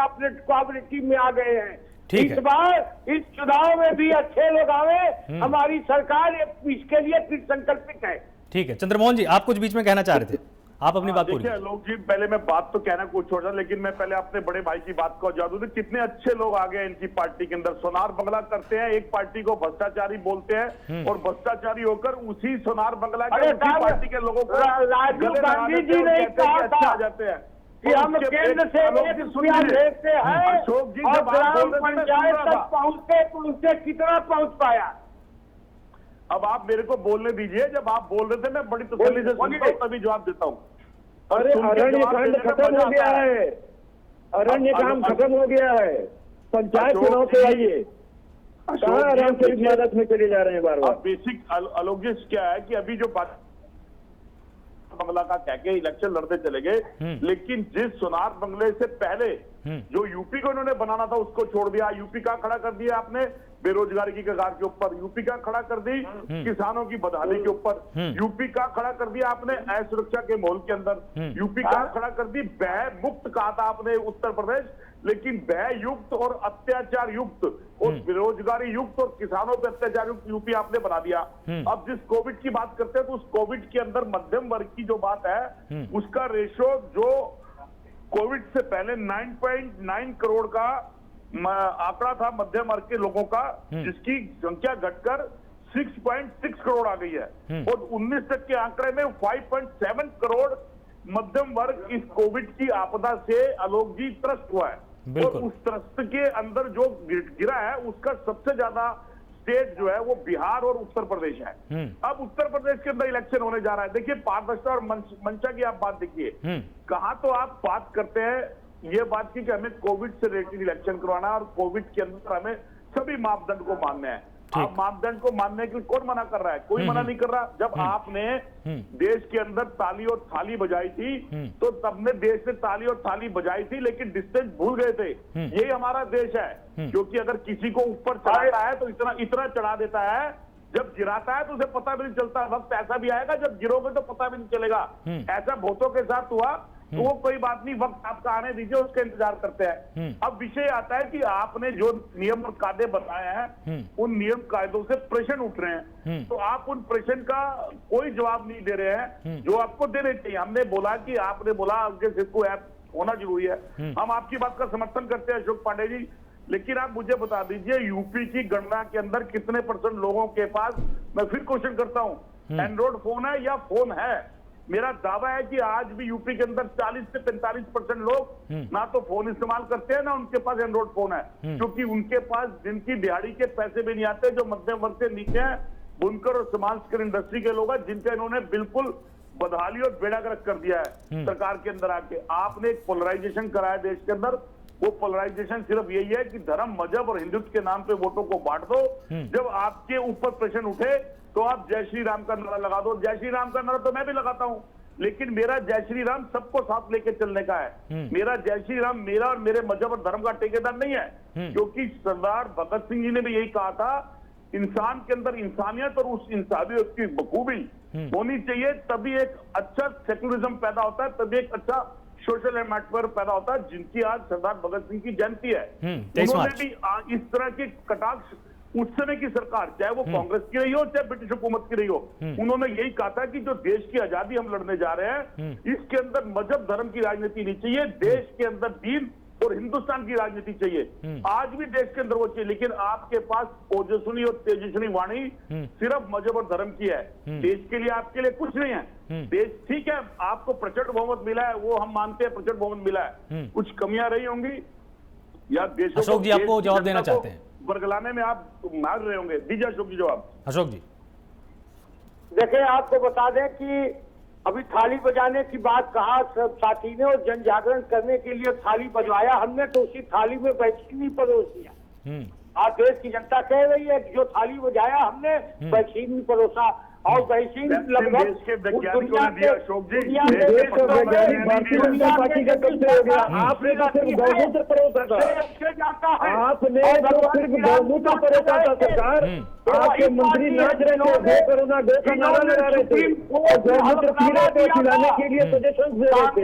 कोऑपरेटिव में आ गए हैं। इस बार इस चुनाव में भी अच्छे लोग आवे, हमारी सरकार इसके लिए फिर संकल्पित है। ठीक है चंद्रमोहन जी, आप कुछ बीच में कहना चाह रहे थे, आप अपनी बात पूरी। देखिए लोग जी, पहले मैं बात तो कहना कुछ छोड़ रहा, लेकिन मैं पहले अपने बड़े भाई की बात को जवाब दूं। कितने अच्छे लोग आ गए इनकी पार्टी के अंदर, सोनार बंगला करते हैं, एक पार्टी को भ्रष्टाचारी बोलते हैं और भ्रष्टाचारी होकर उसी सोनार बंगला के पार्टी के लोगों को राजीव गांधी जी ने कहा था जाते हैं कि हम केंद्र से 1 रुपया भेजते हैं और ग्राम पंचायत तक पहुंचते कितना पहुंच पाया। अब आप मेरे को बोलने दीजिए, जब आप बोल रहे थे मैं बड़ी तसल्ली से सुनता हूं, तभी जवाब देता हूं। अरे अरण्य कांड खत्म हो गया है, अरण्य काम खत्म हो गया है, पंचायत चुनाव पे आइए। कहाँ रामचरितमानस में चले जा रहे हैं बार बार? बेसिक अलोग्य क्या है कि अभी जो बंगला का कह के इलेक्शन लड़ते चले गए, लेकिन जिस सोनार बंगले से पहले जो यूपी को इन्होंने बनाना था उसको छोड़ दिया। यूपी का खड़ा कर दिया आपने बेरोजगारी की कगार के ऊपर, यूपी का खड़ा कर दी किसानों की बदहाली के ऊपर, यूपी का खड़ा कर दिया आपने असुरक्षा के माहौल के अंदर, यूपी का खड़ा कर दी भय मुक्त कहा था आपने उत्तर प्रदेश, लेकिन भय युक्त और अत्याचार युक्त और बेरोजगारी युक्त और किसानों पर अत्याचार युक्त यूपी आपने बना दिया। अब जिस कोविड की बात करते हैं तो उस कोविड के अंदर मध्यम वर्ग की जो बात है उसका रेशो जो कोविड से पहले 9.9 करोड़ का आंकड़ा था मध्यम वर्ग के लोगों का, जिसकी संख्या घटकर 6.6 करोड़ आ गई है और 19 तक के आंकड़े में 5.7 करोड़ मध्यम वर्ग इस कोविड की आपदा से आलोक जी त्रस्त हुआ है। और उस त्रस्त के अंदर जो गिरा है उसका सबसे ज्यादा स्टेट जो है वो बिहार और उत्तर प्रदेश है। अब उत्तर प्रदेश के अंदर इलेक्शन होने जा रहा है। देखिए पारदर्शिता और मंशा की आप बात देखिए, कहां तो आप बात करते हैं ये बात की कि हमें कोविड से रिलेटेड इलेक्शन करवाना और कोविड के अंदर हमें सभी मापदंड को मानना है। आप मापदंड को मानने के लिए कौन मना कर रहा है? कोई मना नहीं कर रहा। जब आपने देश के अंदर ताली और थाली बजाई थी तो तब ने देश ने ताली और थाली बजाई थी, लेकिन डिस्टेंस भूल गए थे। यही हमारा देश है, क्योंकि अगर किसी को ऊपर चढ़ाता है तो इतना चढ़ा देता है, जब गिराता है तो उसे पता भी नहीं चलता। वक्त ऐसा भी आएगा जब गिरोगे तो पता भी नहीं चलेगा। ऐसा बहुतों के साथ हुआ, तो वो कोई बात नहीं, वक्त आपका आने दीजिए, उसका इंतजार करते हैं। अब विषय आता है कि आपने जो नियम और कायदे बताए हैं उन नियम कायदों से प्रश्न उठ रहे हैं, तो आप उन प्रश्न का कोई जवाब नहीं दे रहे हैं जो आपको देने चाहिए। हमने बोला कि आपने बोला आपके सिस्को ऐप होना जरूरी है, हम आपकी बात का समर्थन करते हैं अशोक पांडे जी, लेकिन आप मुझे बता दीजिए यूपी की गणना के अंदर कितने % लोगों के पास, मैं फिर क्वेश्चन करता हूं, एंड्रॉइड फोन है या फोन है? मेरा दावा है कि आज भी यूपी के अंदर 40 से 45% लोग ना तो फोन इस्तेमाल करते हैं ना उनके पास एंड्रॉइड फोन है, क्योंकि उनके पास जिनकी दिहाड़ी के पैसे भी नहीं आते, जो मध्यम वर्ग से नीचे हैं, बुनकर और समाज स्किल इंडस्ट्री के लोग हैं, जिनका इन्होंने बिल्कुल बदहाली और बेड़ा गर्क कर दिया है सरकार के अंदर आके। आपने एक पोलराइजेशन कराया देश के अंदर, वो पोलराइजेशन सिर्फ यही है कि धर्म, मजहब और हिंदुत्व के नाम पे वोटों को बांट दो। जब आपके ऊपर प्रश्न उठे तो आप जय श्री राम का नारा लगा दो। जय श्री राम का नारा तो मैं भी लगाता हूं, लेकिन मेरा जय श्री राम सबको साथ लेके चलने का है। मेरा जय श्री राम मेरा और मेरे मजहब और धर्म का ठेकेदार नहीं है, क्योंकि सरदार भगत सिंह जी ने भी यही कहा था, इंसान के अंदर इंसानियत और उस इंसानियत की बखूबी होनी चाहिए, तभी एक अच्छा सेक्युलरिज्म पैदा होता है, तभी एक अच्छा सोशल एटमॉस्फेयर पैदा होता है, जिनकी आज सरदार भगत सिंह की जयंती है। उन्होंने भी इस तरह के कटाक्ष उस समय की सरकार, चाहे वो कांग्रेस की रही हो चाहे ब्रिटिश हुकूमत की रही हो, उन्होंने यही कहा था कि जो देश की आजादी हम लड़ने जा रहे हैं, इसके अंदर मजहब धर्म की राजनीति नहीं चाहिए, देश के अंदर दीन और हिंदुस्तान की राजनीति चाहिए। आज भी देश के अंदर वो चाहिए, लेकिन आपके पास ओजस्वी और तेजस्वी वाणी सिर्फ मजहब और धर्म की है। देश के लिए आपके लिए कुछ नहीं है। देश ठीक है, आपको प्रचंड बहुमत मिला है, वो हम मानते हैं, प्रचंड बहुमत मिला है, कुछ कमियां रही होंगी या देशों अशोक जी आपको जवाब देना चाहते हैं, बरगलाने में आप मार रहे होंगे। दीजिए अशोक जी जवाब। अशोक जी देखिए, आपको बता दें कि अभी थाली बजाने की बात कहा सब साथी ने, और जन जागरण करने के लिए थाली बजवाया हमने, तो उसी थाली में वैक्सीन परोस दिया। आज देश की जनता कह रही है कि जो थाली बजाया हमने वैक्सीन परोसा, और वैक्सीन लगभग देश के वैज्ञानिकों ने दिया। अशोक जी, भारतीय जनता पार्टी का कब से हो गया? आपने तो सिर्फ गौमूत्र परोसा था, आपने तो सिर्फ गौमूत्र परोसा था। सरकार, आपके मंत्री नाच रहे थे, गो करोना गो का नारा लगा रहे थे, और गौमूत्र पी रहे थे, खिलाने के लिए सजेशन दे रहे थे।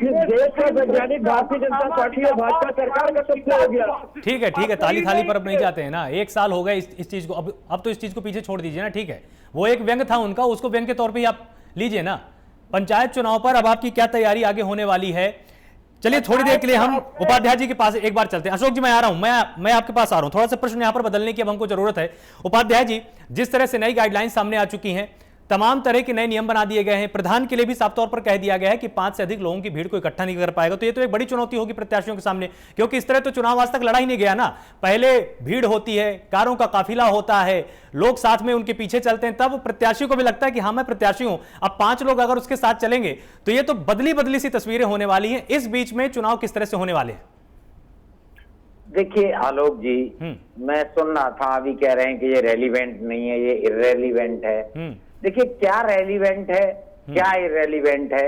इस देश का वैज्ञानिक भारतीय जनता पार्टी और भाजपा सरकार का कब से हो गया? ठीक है, ताली थाली पर अब नहीं जाते हैं ना, 1 साल हो गए इस चीज को, अब तो इस चीज को पीछे छोड़ दीजिए ना। ठीक है, वो एक व्यंग था उनका, उसको व्यंग के तौर पे ही आप लीजिए ना। पंचायत चुनाव पर अब आपकी क्या तैयारी आगे होने वाली है? चलिए थोड़ी देर के लिए हम उपाध्याय जी के पास एक बार चलते हैं। अशोक जी मैं आ रहा हूं, मैं आपके पास आ रहा हूं, थोड़ा सा प्रश्न यहां पर बदलने की अब हमको जरूरत है। उपाध्याय जी, जिस तरह से नई गाइडलाइंस सामने आ चुकी हैं, तमाम तरह के नए नियम बना दिए गए हैं, प्रधान के लिए भी साफ तौर पर कह दिया गया है कि 5 से अधिक लोगों की भीड़ को इकट्ठा नहीं कर पाएगा, तो ये तो एक बड़ी चुनौती होगी प्रत्याशियों के सामने, क्योंकि इस तरह तो चुनाव आज तक लड़ा ही नहीं गया ना। पहले भीड़ होती है, कारों का काफिला होता है, लोग साथ में उनके पीछे चलते हैं, तब प्रत्याशी को भी लगता है कि हाँ मैं प्रत्याशी हूं। अब 5 लोग अगर उसके साथ चलेंगे तो ये तो बदली सी तस्वीरें होने वाली हैं। इस बीच में चुनाव किस तरह से होने वाले हैं? देखिए आलोक जी, मैं सुन रहा था, अभी कह रहे हैं कि ये रेलिवेंट नहीं है, ये इर्रेलिवेंट है। देखिए, क्या रेलिवेंट है क्या इर्रेलिवेंट है,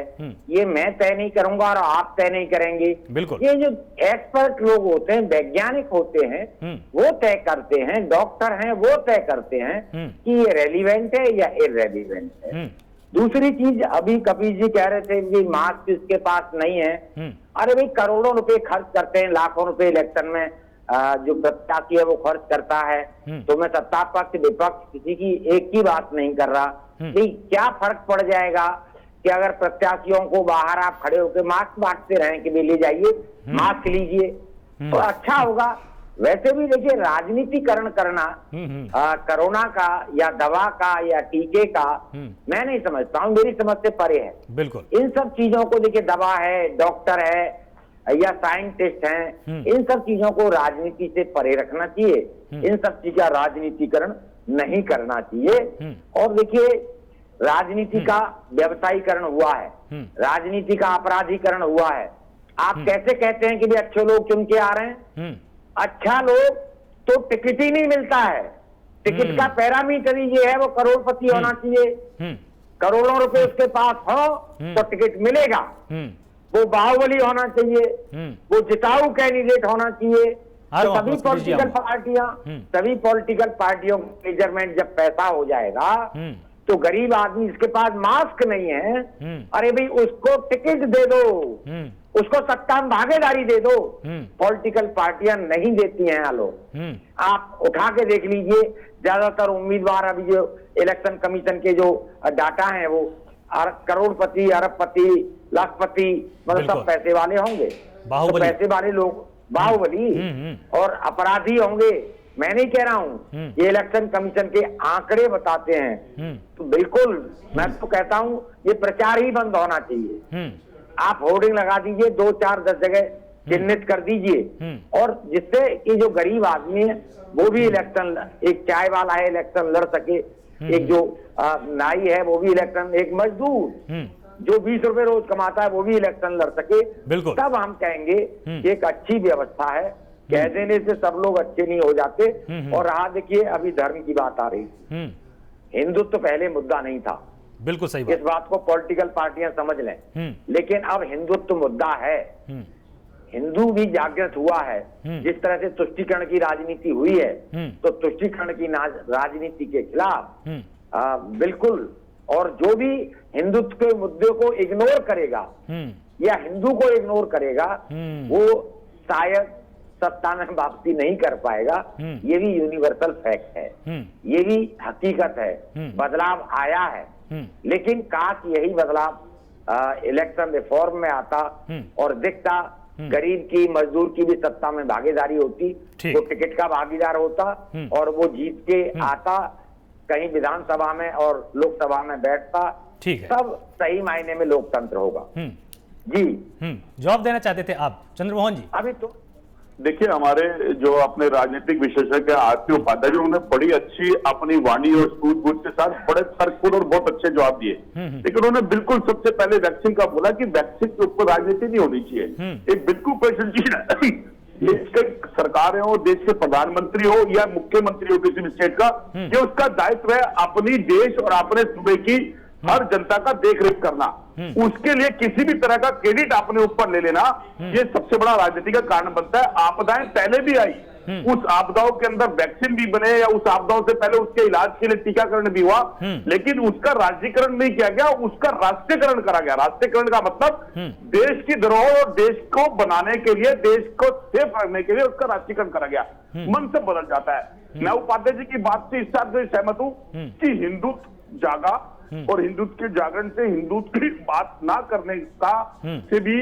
ये मैं तय नहीं करूंगा और आप तय नहीं करेंगे। बिल्कुल, ये जो एक्सपर्ट लोग होते हैं, वैज्ञानिक होते हैं, वो तय करते हैं, डॉक्टर हैं वो तय करते हैं कि ये रेलिवेंट है या इर्रेलिवेंट है। दूसरी चीज, अभी कपिल जी कह रहे थे कि मास्क इसके पास नहीं है। अरे भाई, करोड़ों रुपए खर्च करते हैं, लाखों रुपए इलेक्शन में जो प्रत्याशी है वो खर्च करता है। तो मैं सत्ता पक्ष विपक्ष किसी की एक की बात नहीं कर रहा कि क्या फर्क पड़ जाएगा कि अगर प्रत्याशियों को बाहर आप खड़े होकर मास्क बांटते रहें कि भी ले जाइए मास्क लीजिए, तो अच्छा होगा। वैसे भी देखिए, राजनीतिकरण करना कोरोना का या दवा का या टीके का मैं नहीं समझता हूँ, मेरी समझ से परे है। बिल्कुल, इन सब चीजों को देखिए, दवा है, डॉक्टर है या साइंटिस्ट हैं, इन सब चीजों को राजनीति से परे रखना चाहिए। इन सब चीज का राजनीतिकरण नहीं करना चाहिए। और देखिए, राजनीति का व्यवसायीकरण हुआ है, राजनीति का अपराधीकरण हुआ है। आप कैसे कहते हैं कि भी अच्छे लोग चुन के आ रहे हैं? अच्छा लोग तो टिकट ही नहीं मिलता है। टिकट का पैरामीटर ही ये है, वो करोड़पति होना चाहिए, करोड़ों रुपए उसके पास हो तो टिकट मिलेगा, वो बाहुबली होना चाहिए, वो जिताऊ कैंडिडेट होना चाहिए। तो सभी पॉलिटिकल पार्टियों का मेजरमेंट जब पैसा हो जाएगा तो गरीब आदमी जिसके पास मास्क नहीं है, अरे भाई उसको टिकट दे दो, उसको सत्ता में भागीदारी दे दो। पॉलिटिकल पार्टियां नहीं देती हैं आलोक, आप उठा के देख लीजिए। ज्यादातर उम्मीदवार अभी जो इलेक्शन कमीशन के जो डाटा हैं वो करोड़पति, अरबपति, लाखपति, मतलब सब पैसे वाले होंगे। तो पैसे वाले लोग बाहुबली और अपराधी होंगे। मैं नहीं कह रहा हूं, ये इलेक्शन कमीशन के आंकड़े बताते हैं। तो बिल्कुल मैं तो कहता हूं ये प्रचार ही बंद होना चाहिए। आप होर्डिंग लगा दीजिए, 2, 4, 10 जगह चिन्हित कर दीजिए, और जिससे कि जो गरीब आदमी है वो भी इलेक्शन, एक चाय वाला है इलेक्शन लड़ सके, एक जो नाई है वो भी इलेक्शन, एक मजदूर जो 20 रुपए रोज कमाता है वो भी इलेक्शन लड़ सके। तब हम कहेंगे एक अच्छी व्यवस्था है। कह देने से सब लोग अच्छे नहीं हो जाते। और रहा देखिए, अभी धर्म की बात आ रही, हिंदुत्व पहले मुद्दा नहीं था, बिल्कुल सही बात। इस बात को पॉलिटिकल पार्टियां समझ लें। लेकिन अब हिंदुत्व मुद्दा है, हिंदू भी जागृत हुआ है। जिस तरह से तुष्टीकरण की राजनीति हुई है, तो तुष्टीकरण की राजनीति के खिलाफ बिल्कुल, और जो भी हिंदुत्व के मुद्दे को इग्नोर करेगा या हिंदू को इग्नोर करेगा, वो शायद सत्ता में वापसी नहीं कर पाएगा। ये भी यूनिवर्सल फैक्ट है, ये भी हकीकत है। बदलाव आया है, लेकिन काश यही बदलाव इलेक्शन रिफॉर्म में आता और दिखता, गरीब की मजदूर की भी सत्ता में भागीदारी होती, वो टिकट का भागीदार होता और वो जीत के आता, कहीं विधानसभा में और लोकसभा में बैठता। ठीक है, तब सही मायने में लोकतंत्र होगा। जी जवाब देना चाहते थे आप चंद्रमोहन जी? अभी तो देखिए, हमारे जो अपने राजनीतिक विशेषज्ञ आरपी उपाध्याय जी, उन्होंने बड़ी अच्छी अपनी वाणी और सूझबूझ के साथ बड़े तर्कपूर्ण और बहुत अच्छे जवाब दिए। लेकिन उन्होंने बिल्कुल सबसे पहले वैक्सीन का बोला कि वैक्सीन के ऊपर राजनीति नहीं होनी चाहिए। एक बिल्कुल पेशेंट देश के सरकारें हो, देश के प्रधानमंत्री हो या मुख्यमंत्री हो किसी भी स्टेट का, ये उसका दायित्व है अपनी देश और अपने सूबे की हर जनता का देख रेख करना। उसके लिए किसी भी तरह का क्रेडिट अपने ऊपर ले लेना, ये सबसे बड़ा राजनीति का कारण बनता है। आपदाएं पहले भी आई, उस आपदाओं के अंदर वैक्सीन भी बने या उस आपदाओं से पहले उसके इलाज के लिए टीकाकरण भी हुआ, लेकिन उसका राज्यीकरण नहीं किया गया, उसका राष्ट्रीयकरण करा गया। राष्ट्रीयकरण का मतलब देश की धरोहर और देश को बनाने के लिए, देश को सेफ रखने के लिए उसका राष्ट्रीयकरण करा गया। मन से बदल जाता है। मैं उपाध्याय जी की बात से इस बात से सहमत हूं कि हिंदुत्व जागा और हिंदुत्व के जागरण से हिंदुत्व की बात ना करने का से भी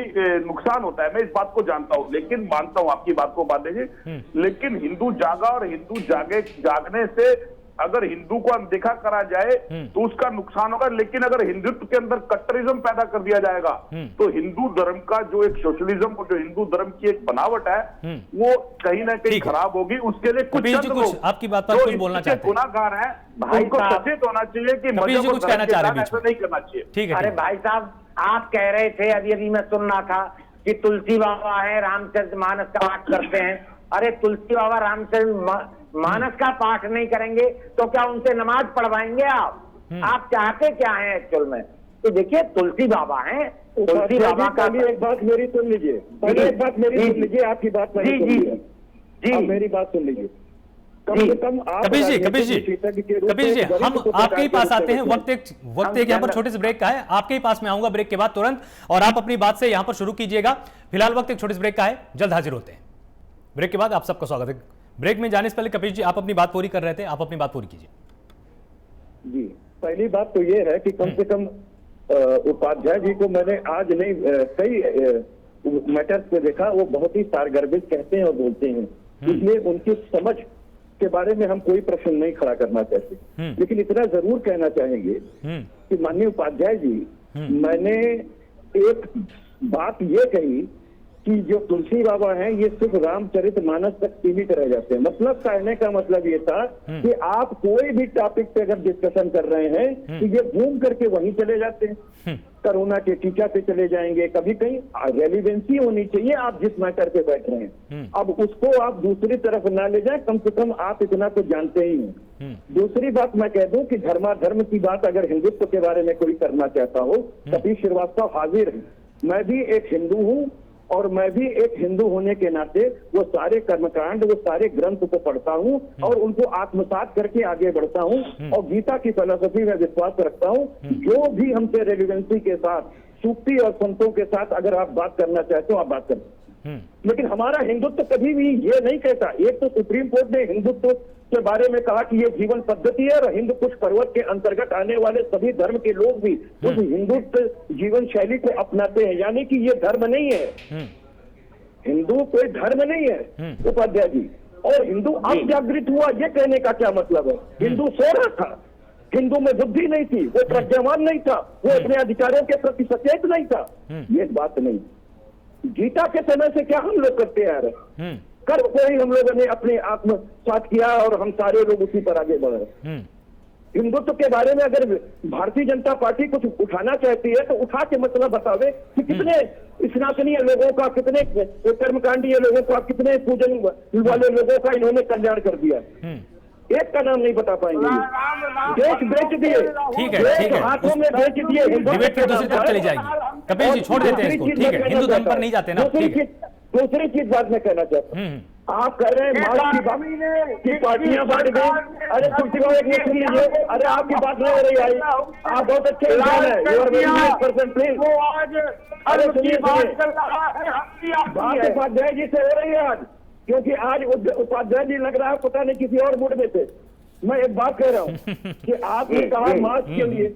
नुकसान होता है। मैं इस बात को जानता हूं, लेकिन मानता हूं आपकी बात को बात दीजिए। लेकिन हिंदू जागा और हिंदू जागने से अगर हिंदू को अनदेखा करा जाए तो उसका नुकसान होगा। लेकिन अगर हिंदुत्व के अंदर कट्टरिज्म पैदा कर दिया जाएगा तो हिंदू धर्म का जो एक सोशलिज्म और जो हिंदू धर्म की एक बनावट है वो कहीं ना कहीं खराब होगी। उसके लिए कुछ आपकी बात पर कुछ बोलना चाहते हैं? गुनाहगार है, उनको सचेत होना चाहिए कि कुछ कहना चाह रहे हैं, ऐसा नहीं करना चाहिए। ठीक है। अरे भाई साहब, आप कह रहे थे, अभी मैं सुन रहा था कि तुलसी बाबा है, रामचरितमानस का पाठ करते हैं। अरे तुलसी बाबा रामचरितमानस का पाठ नहीं करेंगे तो क्या उनसे नमाज पढ़वाएंगे आप चाहते क्या हैं एक्चुअल में? तो देखिए, तुलसी बाबा हैं, तुलसी बाबा का एक बात मेरी सुन लीजिए, एक बात मेरी सुन लीजिए, आपकी बात जी जी जी मेरी बात सुन लीजिए। कम से कम कपिल जी, हम आपके ही पास आते हैं। वक्त एक यहाँ पर छोटे से ब्रेक का है, आपके ही पास में आऊंगा ब्रेक के बाद तुरंत, और आप अपनी बात से यहाँ पर शुरू कीजिएगा। फिलहाल वक्त एक छोटे से ब्रेक का है, जल्द हाजिर होते हैं। ब्रेक के बाद आप सबका स्वागत है। ब्रेक में जाने से पहले कपिल जी, आप अपनी बात पूरी कर रहे थे, आप अपनी बात पूरी कीजिए। जी, पहली बात तो ये है कि कम से कम उपाध्याय जी को मैंने आज नहीं कई मैटर्स पे देखा, वो बहुत ही सारगर्भित कहते हैं और बोलते हैं, इसलिए उनकी समझ के बारे में हम कोई प्रश्न नहीं खड़ा करना चाहते। लेकिन इतना जरूर कहना चाहेंगे कि माननीय उपाध्याय जी, मैंने एक बात ये कही कि जो तुलसी बाबा हैं ये सिर्फ रामचरितमानस तक सीमित रह जाते हैं। मतलब कहने का मतलब ये था कि आप कोई भी टॉपिक पे अगर डिस्कशन कर रहे हैं तो ये घूम करके वहीं चले जाते हैं, कोरोना के टीका पे चले जाएंगे, कभी कहीं रेलिवेंसी होनी चाहिए आप जिस मैटर पे बैठ रहे हैं, अब उसको आप दूसरी तरफ ना ले जाए। कम से कम आप इतना तो जानते ही हैं। दूसरी बात मैं कह दूं कि धर्माधर्म की बात अगर हिंदुत्व के बारे में कोई करना चाहता हो, कपिल श्रीवास्तव हाजिर है। मैं भी एक हिंदू हूं और मैं भी एक हिंदू होने के नाते वो सारे कर्मकांड, वो सारे ग्रंथ को पढ़ता हूँ और उनको आत्मसात करके आगे बढ़ता हूँ और गीता की फिलॉसफी में विश्वास रखता हूँ। जो भी हमसे रेलिवेंसी के साथ, सूक्ति और संतों के साथ अगर आप बात करना चाहते हो आप बात करें। लेकिन हमारा हिंदुत्व कभी भी ये नहीं कहता। एक तो सुप्रीम कोर्ट ने हिंदुत्व के बारे में कहा कि ये जीवन पद्धति है और हिंदू कुश पर्वत के अंतर्गत आने वाले सभी धर्म के लोग भी उस हिंदुत्व जीवन शैली को अपनाते हैं, यानी कि ये धर्म नहीं है। हिंदू कोई धर्म नहीं है उपाध्याय जी। और हिंदू अब जागृत हुआ, ये कहने का क्या मतलब है? हिंदू सो रहा था, हिंदू में बुद्धि नहीं थी, वो प्रज्ञावान नहीं था, वो अपने अधिकारों के प्रति सचेत नहीं था, ये बात नहीं। गीता के समय से क्या हम लोग करते आ रहे? कर्म को ही हम लोगों ने अपने आत्मसात किया और हम सारे लोग उसी पर आगे बढ़ रहे। हिंदुत्व के बारे में अगर भारतीय जनता पार्टी कुछ उठाना चाहती है तो उठा के मतलब बतावे कि कितने स्नातनीय लोगों का, कितने कर्मकांडीय लोगों का, कितने पूजन वाले लोगों का इन्होंने कल्याण कर दिया। एक का नाम नहीं बता पाएंगे। देश बेच दिए, ठीक है, ठीक है। हाथों में बेच दिए। डिबेट फिर दूसरी तरफ चली जाएगी। कपिल जी छोड़ देते हैं इसको, ठीक है, हिंदू धर्म पर नहीं जाते ना, ठीक है। दूसरी चीज बात मैं कहना चाहता हूँ, आप कह रहे हैं मार्च की बात की पार्टियां बांट गई। अरे तुलसी बाबू एक मिनट सुन लीजिए, अरे आपकी बात नहीं हो रही आई, आप बहुत अच्छे इंसान है, प्लीज। अरे सुनिए, बात उपाध्याय जी से हो रही है आज, क्योंकि आज उपाध्याय जी लग रहा है पता नहीं किसी और मूड में थे। मैं एक बात कह रहा हूँ कि आपने कहा मास्क के लिए,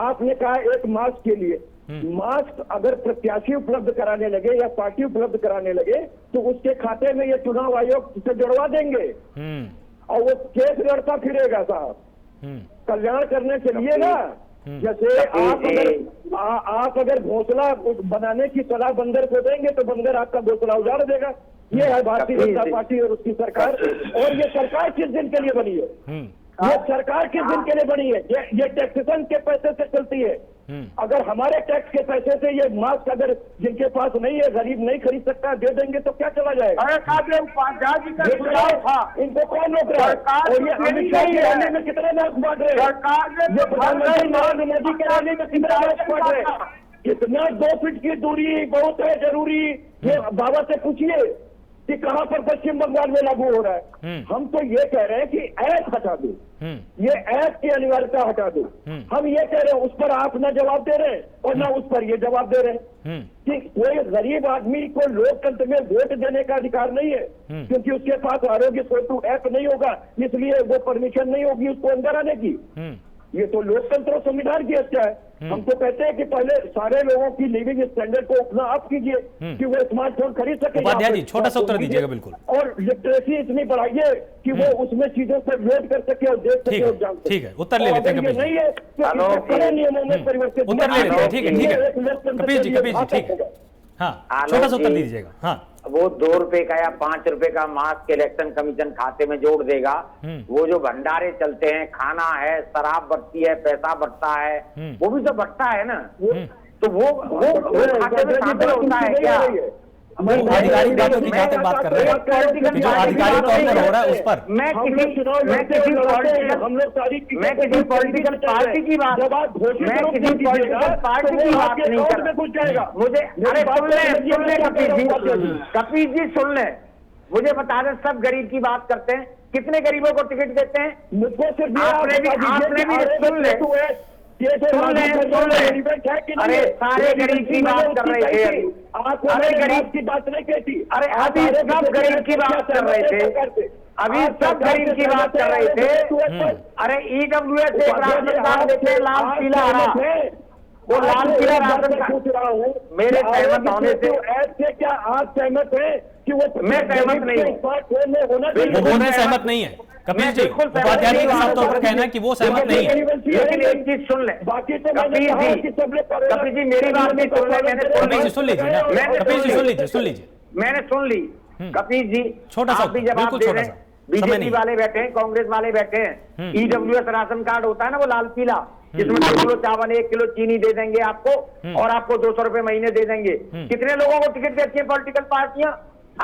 आपने कहा एक मास्क के लिए, मास्क अगर प्रत्याशी उपलब्ध कराने लगे या पार्टी उपलब्ध कराने लगे तो उसके खाते में ये चुनाव आयोग से जुड़वा देंगे और वो केस लड़ता फिरेगा साहब। कल्याण करने के लिए ना, जैसे आप अगर घोंसला बनाने की सलाह बंदर को देंगे तो बंदर आपका घोंसला उजाड़ देगा। ये है भारतीय जनता पार्टी और उसकी सरकार। और ये सरकार किस दिन के लिए बनी है? ये सरकार किस दिन के लिए बनी है? ये टैक्सेशन के पैसे से चलती है। अगर हमारे टैक्स के पैसे से ये मास्क अगर जिनके पास नहीं है, गरीब नहीं खरीद सकता, दे देंगे तो क्या चला जाएगा? इनको कौन रोक रहा है? और ये अमित शाह की रैली में कितने मास्क बांट रहे हैं? ये प्रधानमंत्री नरेंद्र मोदी की रैली में कितने मास्क बांट रहे हैं? कितना 2 फीट की दूरी बहुत है जरूरी, ये बाबा से पूछिए कि कहां पर पश्चिम बंगाल में लागू हो रहा है। हम तो ये कह रहे हैं कि ऐप हटा दो, ये ऐप की अनिवार्यता हटा दो। हम ये कह रहे हैं, उस पर आप ना जवाब दे रहे हैं और ना उस पर ये जवाब दे रहे हैं कि कोई गरीब आदमी को लोकतंत्र में वोट देने का अधिकार नहीं है, क्योंकि उसके पास आरोग्य सेतु ऐप नहीं होगा, इसलिए वो परमिशन नहीं होगी उसको अंदर आने की। ये तो लोकतंत्र और संविधान की हत्या है। हम तो कहते हैं कि पहले सारे लोगों की लिविंग स्टैंडर्ड को उतना अप कीजिए कि वो स्मार्टफोन खरीद सके। उपाध्याय जी छोटा सा उत्तर दीजिएगा बिल्कुल। और लिटरेसी इतनी बढ़ाइए कि वो उसमें चीजों पर नोट कर सके और देख सके और जान सके। ठीक है, उत्तर ले लेते हैं कपिल जी। नहीं है तो नियमों में परिवर्तित उत्तर ले लेते हैं, ठीक है, ठीक है कपिल जी, ठीक है, हाँ छोटा सा उत्तर दीजिएगा। हाँ, वो 2 रुपए का या 5 रुपए का मास्क इलेक्शन कमीशन खाते में जोड़ देगा। वो जो भंडारे चलते हैं, खाना है, शराब बढ़ती है, पैसा बढ़ता है, वो भी तो बढ़ता है ना। तो वो खाते में शामिल होता है क्या? आधिकारिक बातों की जहां तक बात कर रहे हैं, जो आधिकारिक तौर पर हो रहा है उस पर मैं किसी पॉलिटिकल पार्टी की बात नहीं कर रहा। मुझे अरे सुन ले कपिल जी सुन ले, मुझे बता दें, सब गरीब की बात करते हैं, कितने गरीबों को टिकट देते हैं? मुझको सिर्फ आपने भी सुन ले, अरे सारे गरीब की बात कर रहे थे, अरे गरीब की बात नहीं कहती, अरे अभी सब गरीब की बात कर रहे थे, अभी सब गरीब की बात कर रहे थे। अरे EWS एक राशन कार्ड देते, लाल पीला हरा, वो लाल पीला राशन कार्ड पूछ रहा हूँ। मेरे सहमत होने से क्या आप सहमत है कि वो? मैं सहमत नहीं हूँ, वो सहमत नहीं है कपिल जी। उपाध्याय जी के साथ तौर पर कहना है कि वो सहमत नहीं है। लेकिन एक चीज सुन ले कपिल जी, मेरी बात भी सुन ले। कपिल जी सुन लीजिए ना, कपिल जी सुन लीजिए, मैंने सुन ली। कपिल जी छोटा सा भी जवाब दे रहे हैं, बीजेपी वाले बैठे हैं, कांग्रेस वाले बैठे हैं। EWS राशन कार्ड होता है ना, वो लाल पीला, जिसमें 2 किलो चावल 1 किलो चीनी दे देंगे आपको और आपको 200 रुपए महीने दे देंगे। कितने लोगों को टिकट देती है पॉलिटिकल पार्टियां?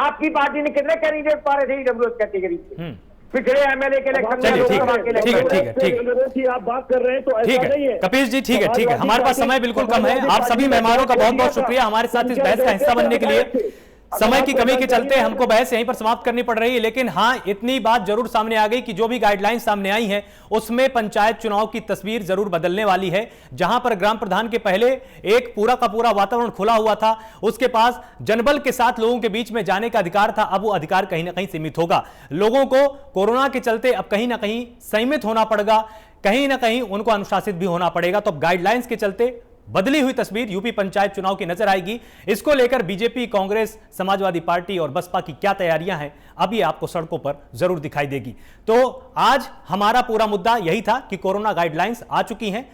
आपकी पार्टी ने कितने कैंडिडेट पा रहे थे EWS कैटेगरी से? पिछले MLA के इलेक्शन में, लोकसभा के इलेक्शन की आप बात कर रहे हैं तो ऐसा नहीं है। कपिल जी ठीक है, हमारे पास समय बिल्कुल कम है। आप सभी मेहमानों का बहुत बहुत शुक्रिया हमारे साथ इस बहस का हिस्सा बनने के लिए। समय की कमी के चलते हमको बहस यहीं पर समाप्त करनी पड़ रही है, लेकिन हाँ इतनी बात जरूर सामने आ गई कि जो भी गाइडलाइंस सामने आई हैं उसमें पंचायत चुनाव की तस्वीर जरूर बदलने वाली है। जहां पर ग्राम प्रधान के पहले एक पूरा का पूरा वातावरण खुला हुआ था, उसके पास जनबल के साथ लोगों के बीच में जाने का अधिकार था, अब वो अधिकार कहीं ना कहीं सीमित होगा। लोगों को कोरोना के चलते अब कहीं ना कहीं संयमित होना पड़ेगा, कहीं ना कहीं उनको अनुशासित भी होना पड़ेगा। तो गाइडलाइंस के चलते बदली हुई तस्वीर यूपी पंचायत चुनाव की नजर आएगी। इसको लेकर बीजेपी, कांग्रेस, समाजवादी पार्टी और बसपा की क्या तैयारियां हैं अब ये आपको सड़कों पर जरूर दिखाई देगी। तो आज हमारा पूरा मुद्दा यही था कि कोरोना गाइडलाइंस आ चुकी हैं।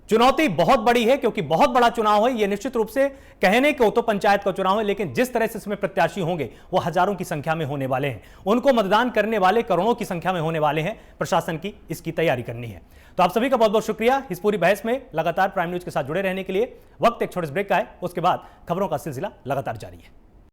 चुनौती बहुत बड़ी है क्योंकि बहुत बड़ा चुनाव है ये। निश्चित रूप से कहने को तो पंचायत का चुनाव है, लेकिन जिस तरह से इसमें प्रत्याशी होंगे वो हजारों की संख्या में होने वाले हैं, उनको मतदान करने वाले करोड़ों की संख्या में होने वाले हैं। प्रशासन की इसकी तैयारी करनी है। तो आप सभी का बहुत बहुत शुक्रिया इस पूरी बहस में लगातार प्राइम न्यूज के साथ जुड़े रहने के लिए। वक्त एक छोटे ब्रेक का है, उसके बाद खबरों का सिलसिला लगातार जारी है।